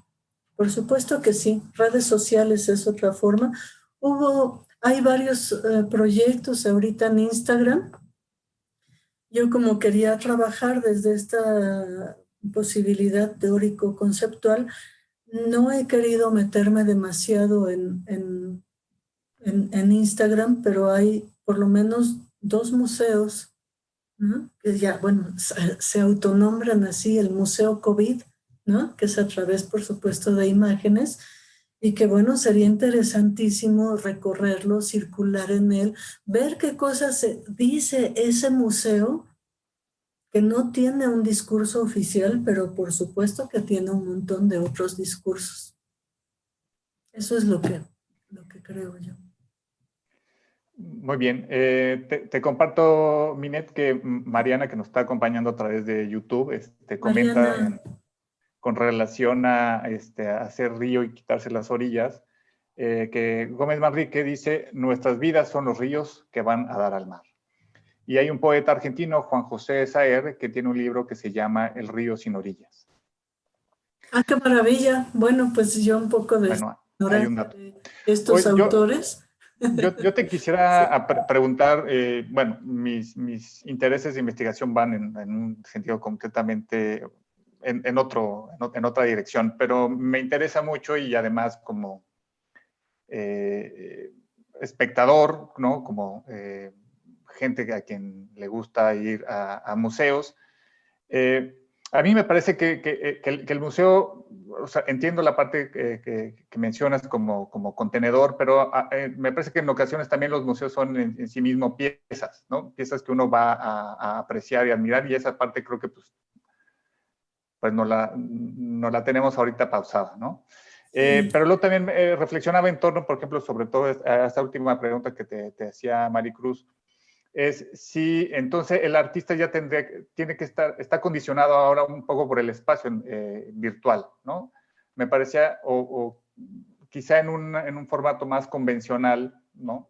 S2: Por supuesto que sí, redes sociales es otra forma. hay varios proyectos ahorita en Instagram. Yo como quería trabajar desde esta posibilidad teórico-conceptual, no he querido meterme demasiado en Instagram, pero hay por lo menos 2 museos, ¿no? Que ya, bueno, se autonombran así, el Museo COVID, ¿no? Que es a través, por supuesto, de imágenes, y que, bueno, sería interesantísimo recorrerlo, circular en él, ver qué cosas dice ese museo, que no tiene un discurso oficial, pero por supuesto que tiene un montón de otros discursos. Eso es lo que creo yo.
S1: Muy bien. Te comparto, Minet, que Mariana, que nos está acompañando a través de YouTube, comenta con relación a hacer río y quitarse las orillas, que Gómez Manrique dice: nuestras vidas son los ríos que van a dar al mar. Y hay un poeta argentino, Juan José Saer, que tiene un libro que se llama El río sin orillas.
S2: ¡Ah, qué maravilla! Bueno, pues yo un poco de
S1: hay un dato.
S2: Estos autores.
S1: Yo te quisiera preguntar, bueno, mis intereses de investigación van en un sentido completamente, en otra dirección, pero me interesa mucho, y además como espectador, ¿no? Como gente a quien le gusta ir a museos. A mí me parece que el museo, o sea, entiendo la parte que mencionas como contenedor, pero me parece que en ocasiones también los museos son en sí mismos piezas, ¿no? Piezas que uno va a apreciar y admirar, y esa parte creo que pues no la tenemos ahorita pausada, ¿no? Sí. Pero luego también reflexionaba en torno, por ejemplo, sobre todo a esta última pregunta que te hacía Maricruz, es si entonces el artista ya está condicionado ahora un poco por el espacio virtual, ¿no? Me parecía, o quizá en un formato más convencional, ¿no?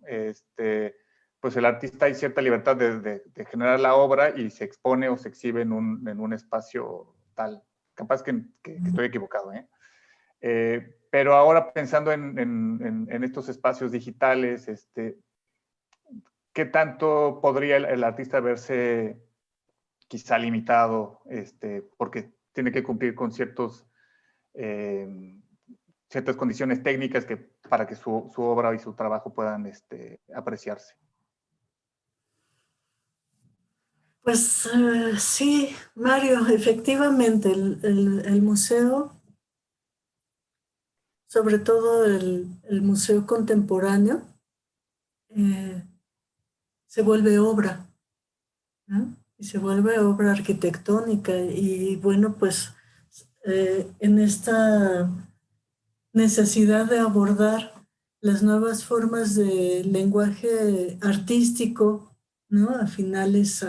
S1: Pues el artista hay cierta libertad de generar la obra y se expone o se exhibe en un espacio tal. Capaz que estoy equivocado, ¿eh? Pero ahora pensando en estos espacios digitales, ¿qué tanto podría el artista verse quizá limitado, porque tiene que cumplir con ciertas condiciones técnicas para que su obra y su trabajo puedan apreciarse?
S2: Pues sí, Mario, efectivamente, el museo, sobre todo el museo contemporáneo, se vuelve obra, ¿no? Y se vuelve obra arquitectónica, y bueno, pues en esta necesidad de abordar las nuevas formas de lenguaje artístico, ¿no? A finales,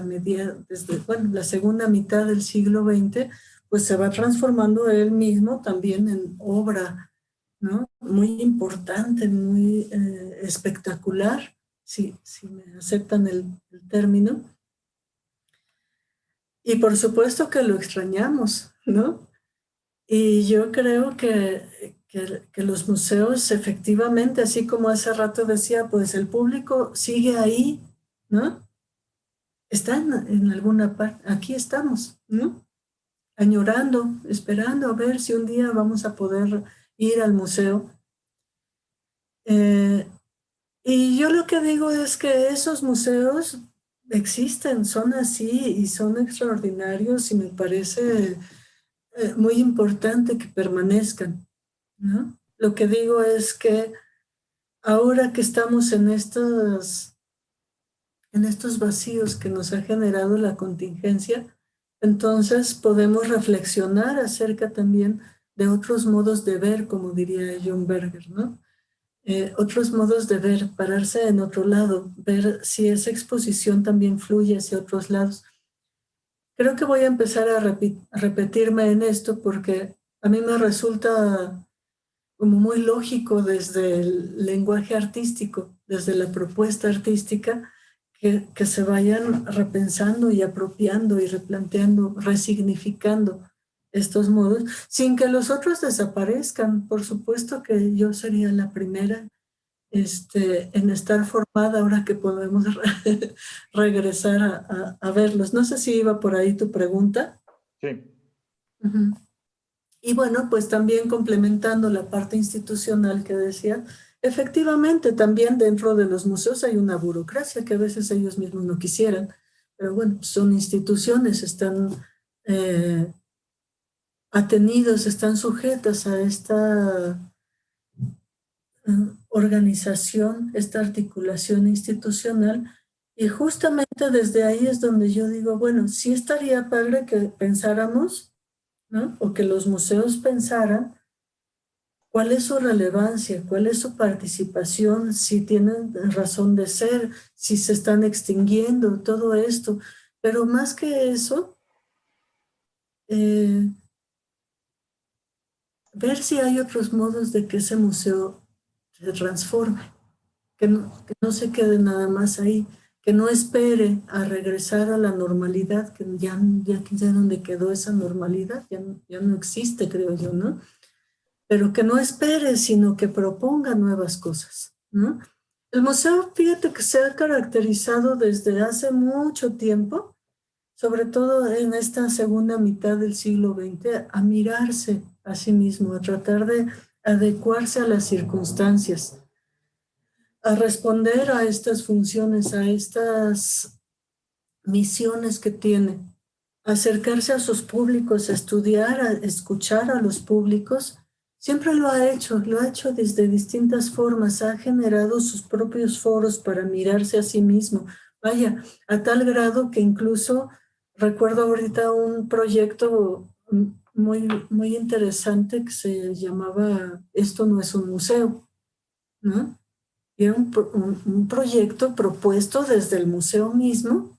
S2: desde, bueno, la segunda mitad del siglo XX, pues se va transformando él mismo también en obra, ¿no? Muy importante, muy espectacular, si me aceptan el término. Y por supuesto que lo extrañamos, ¿no? Y yo creo que los museos efectivamente, así como hace rato decía, pues el público sigue ahí, ¿no? Están en alguna parte, aquí estamos, ¿no? Añorando, esperando a ver si un día vamos a poder ir al museo. Y yo lo que digo es que esos museos existen, son así y son extraordinarios, y me parece muy importante que permanezcan, ¿no? Lo que digo es que ahora que estamos en estos vacíos que nos ha generado la contingencia, entonces podemos reflexionar acerca también de otros modos de ver, como diría John Berger, ¿no? Otros modos de ver, pararse en otro lado, ver si esa exposición también fluye hacia otros lados. Creo que voy a empezar a repetirme en esto, porque a mí me resulta como muy lógico desde el lenguaje artístico, desde la propuesta artística, que se vayan repensando y apropiando y replanteando, resignificando estos modos, sin que los otros desaparezcan. Por supuesto que yo sería la primera en estar formada ahora que podemos regresar a verlos. No sé si iba por ahí tu pregunta.
S1: Sí.
S2: Uh-huh. Y bueno, pues también complementando la parte institucional que decía, efectivamente también dentro de los museos hay una burocracia que a veces ellos mismos no quisieran, pero bueno, son instituciones, están atenidos, están sujetas a esta organización, esta articulación institucional, y justamente desde ahí es donde yo digo, bueno, sí estaría padre que pensáramos, ¿no? O que los museos pensaran cuál es su relevancia, cuál es su participación, si tienen razón de ser, si se están extinguiendo, todo esto. Pero más que eso, ver si hay otros modos de que ese museo se transforme, que no se quede nada más ahí, que no espere a regresar a la normalidad, que ya donde quedó esa normalidad, ya no existe, creo yo, ¿no? Pero que no espere, sino que proponga nuevas cosas, ¿no? El museo, fíjate que se ha caracterizado desde hace mucho tiempo, sobre todo en esta segunda mitad del siglo XX, a mirarse a sí mismo, a tratar de adecuarse a las circunstancias, a responder a estas funciones, a estas misiones que tiene, acercarse a sus públicos, a estudiar, a escuchar a los públicos. Siempre lo ha hecho desde distintas formas, ha generado sus propios foros para mirarse a sí mismo. Vaya, a tal grado que incluso recuerdo ahorita un proyecto muy interesante que se llamaba Esto no es un museo, ¿no? Y era un proyecto propuesto desde el museo mismo,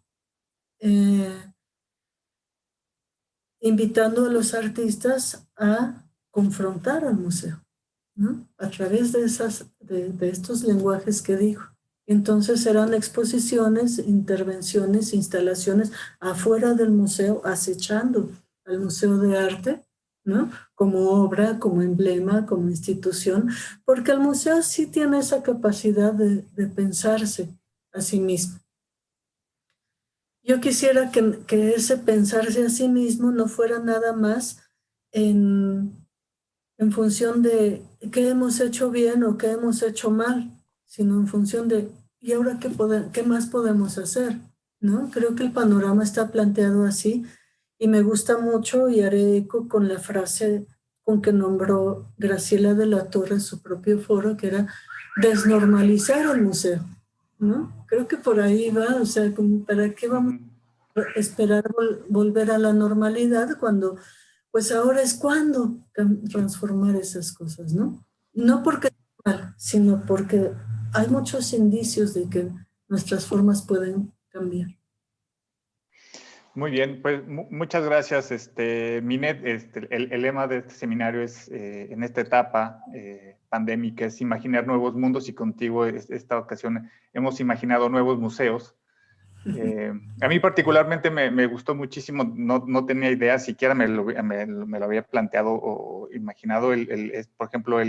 S2: invitando a los artistas a confrontar al museo, ¿no? A través de estos lenguajes que dijo. Entonces eran exposiciones, intervenciones, instalaciones afuera del museo, acechando al Museo de Arte, ¿no? Como obra, como emblema, como institución, porque el museo sí tiene esa capacidad de pensarse a sí mismo. Yo quisiera que ese pensarse a sí mismo no fuera nada más en función de qué hemos hecho bien o qué hemos hecho mal, sino en función de, ¿y ahora qué más podemos hacer? ¿No? Creo que el panorama está planteado así y me gusta mucho y haré eco con la frase con que nombró Graciela de la Torre su propio foro, que era desnormalizar el museo, ¿no? Creo que por ahí va, o sea, ¿para qué vamos a esperar volver a la normalidad cuando pues ahora es cuando transformar esas cosas, ¿no? No porque esté mal, sino porque hay muchos indicios de que nuestras formas pueden cambiar.
S1: Muy bien, pues muchas gracias, Minet. El lema de este seminario es, en esta etapa pandémica, es imaginar nuevos mundos, y contigo esta ocasión hemos imaginado nuevos museos. A mí particularmente me gustó muchísimo, no tenía idea, siquiera me lo había planteado o imaginado, por ejemplo,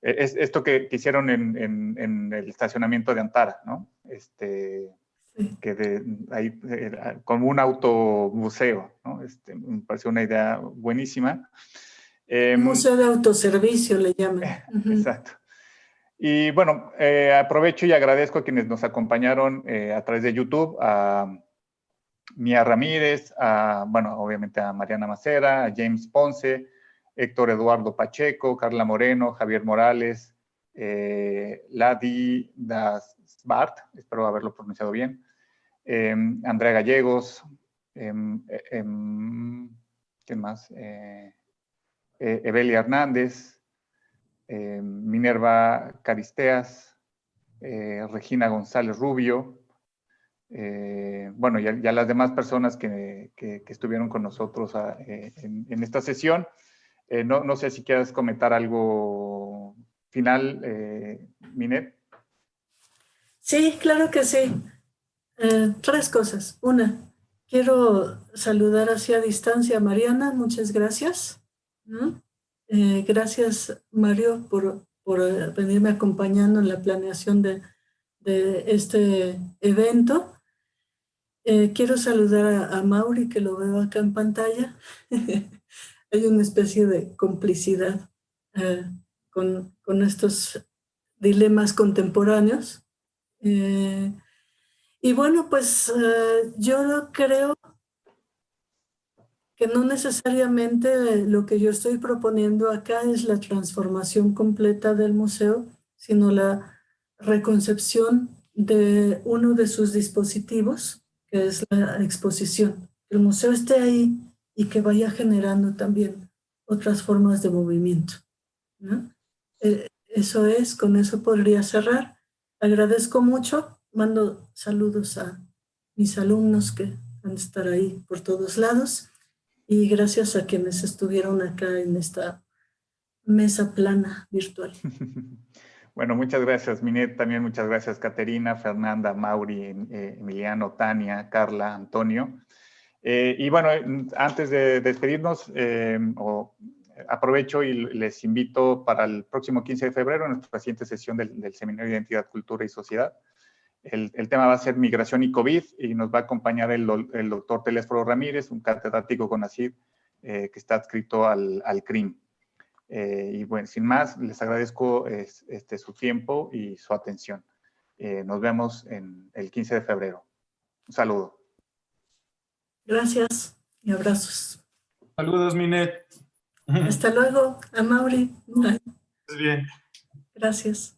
S1: esto que hicieron en el estacionamiento de Antara, ¿no? Que ahí, como un automuseo, ¿no? Me pareció una idea buenísima.
S2: Un museo de autoservicio le llaman.
S1: Exacto. Y bueno, aprovecho y agradezco a quienes nos acompañaron a través de YouTube, a Mía Ramírez, bueno, obviamente a Mariana Macera, a James Ponce, Héctor Eduardo Pacheco, Carla Moreno, Javier Morales, Ladi Dasbart, espero haberlo pronunciado bien, Andrea Gallegos, ¿quién más? Evelia Hernández, Minerva Caristeas, Regina González Rubio, bueno, ya las demás personas que estuvieron con nosotros en esta sesión. No sé si quieres comentar algo final, Minet.
S2: Sí, claro que sí. 3 cosas. Una, quiero saludar hacia distancia a Mariana, muchas gracias, ¿no? Gracias, Mario, por venirme acompañando en la planeación de este evento. Quiero saludar a Mauri, que lo veo acá en pantalla. Hay una especie de complicidad con estos dilemas contemporáneos. Y bueno, pues yo creo que no necesariamente lo que yo estoy proponiendo acá es la transformación completa del museo, sino la reconcepción de uno de sus dispositivos, que es la exposición. Que el museo esté ahí y que vaya generando también otras formas de movimiento, ¿no? Eso es, con eso podría cerrar. Agradezco mucho, mando saludos a mis alumnos que van a estar ahí por todos lados y gracias a quienes estuvieron acá en esta mesa plana virtual.
S1: Bueno, muchas gracias, Minet. También muchas gracias, Caterina, Fernanda, Mauri, Emiliano, Tania, Carla, Antonio. Y bueno, antes de despedirnos, aprovecho y les invito para el próximo 15 de febrero, en nuestra siguiente sesión del Seminario de Identidad, Cultura y Sociedad. El tema va a ser Migración y COVID y nos va a acompañar el doctor Telésforo Ramírez, un catedrático CONACYT que está adscrito al CRIM. Y bueno, sin más, les agradezco su tiempo y su atención. Nos vemos el 15 de febrero. Un saludo.
S2: Gracias y abrazos.
S3: Saludos, Minet.
S2: Hasta luego, a Mauri.
S3: Muy bien.
S2: Gracias.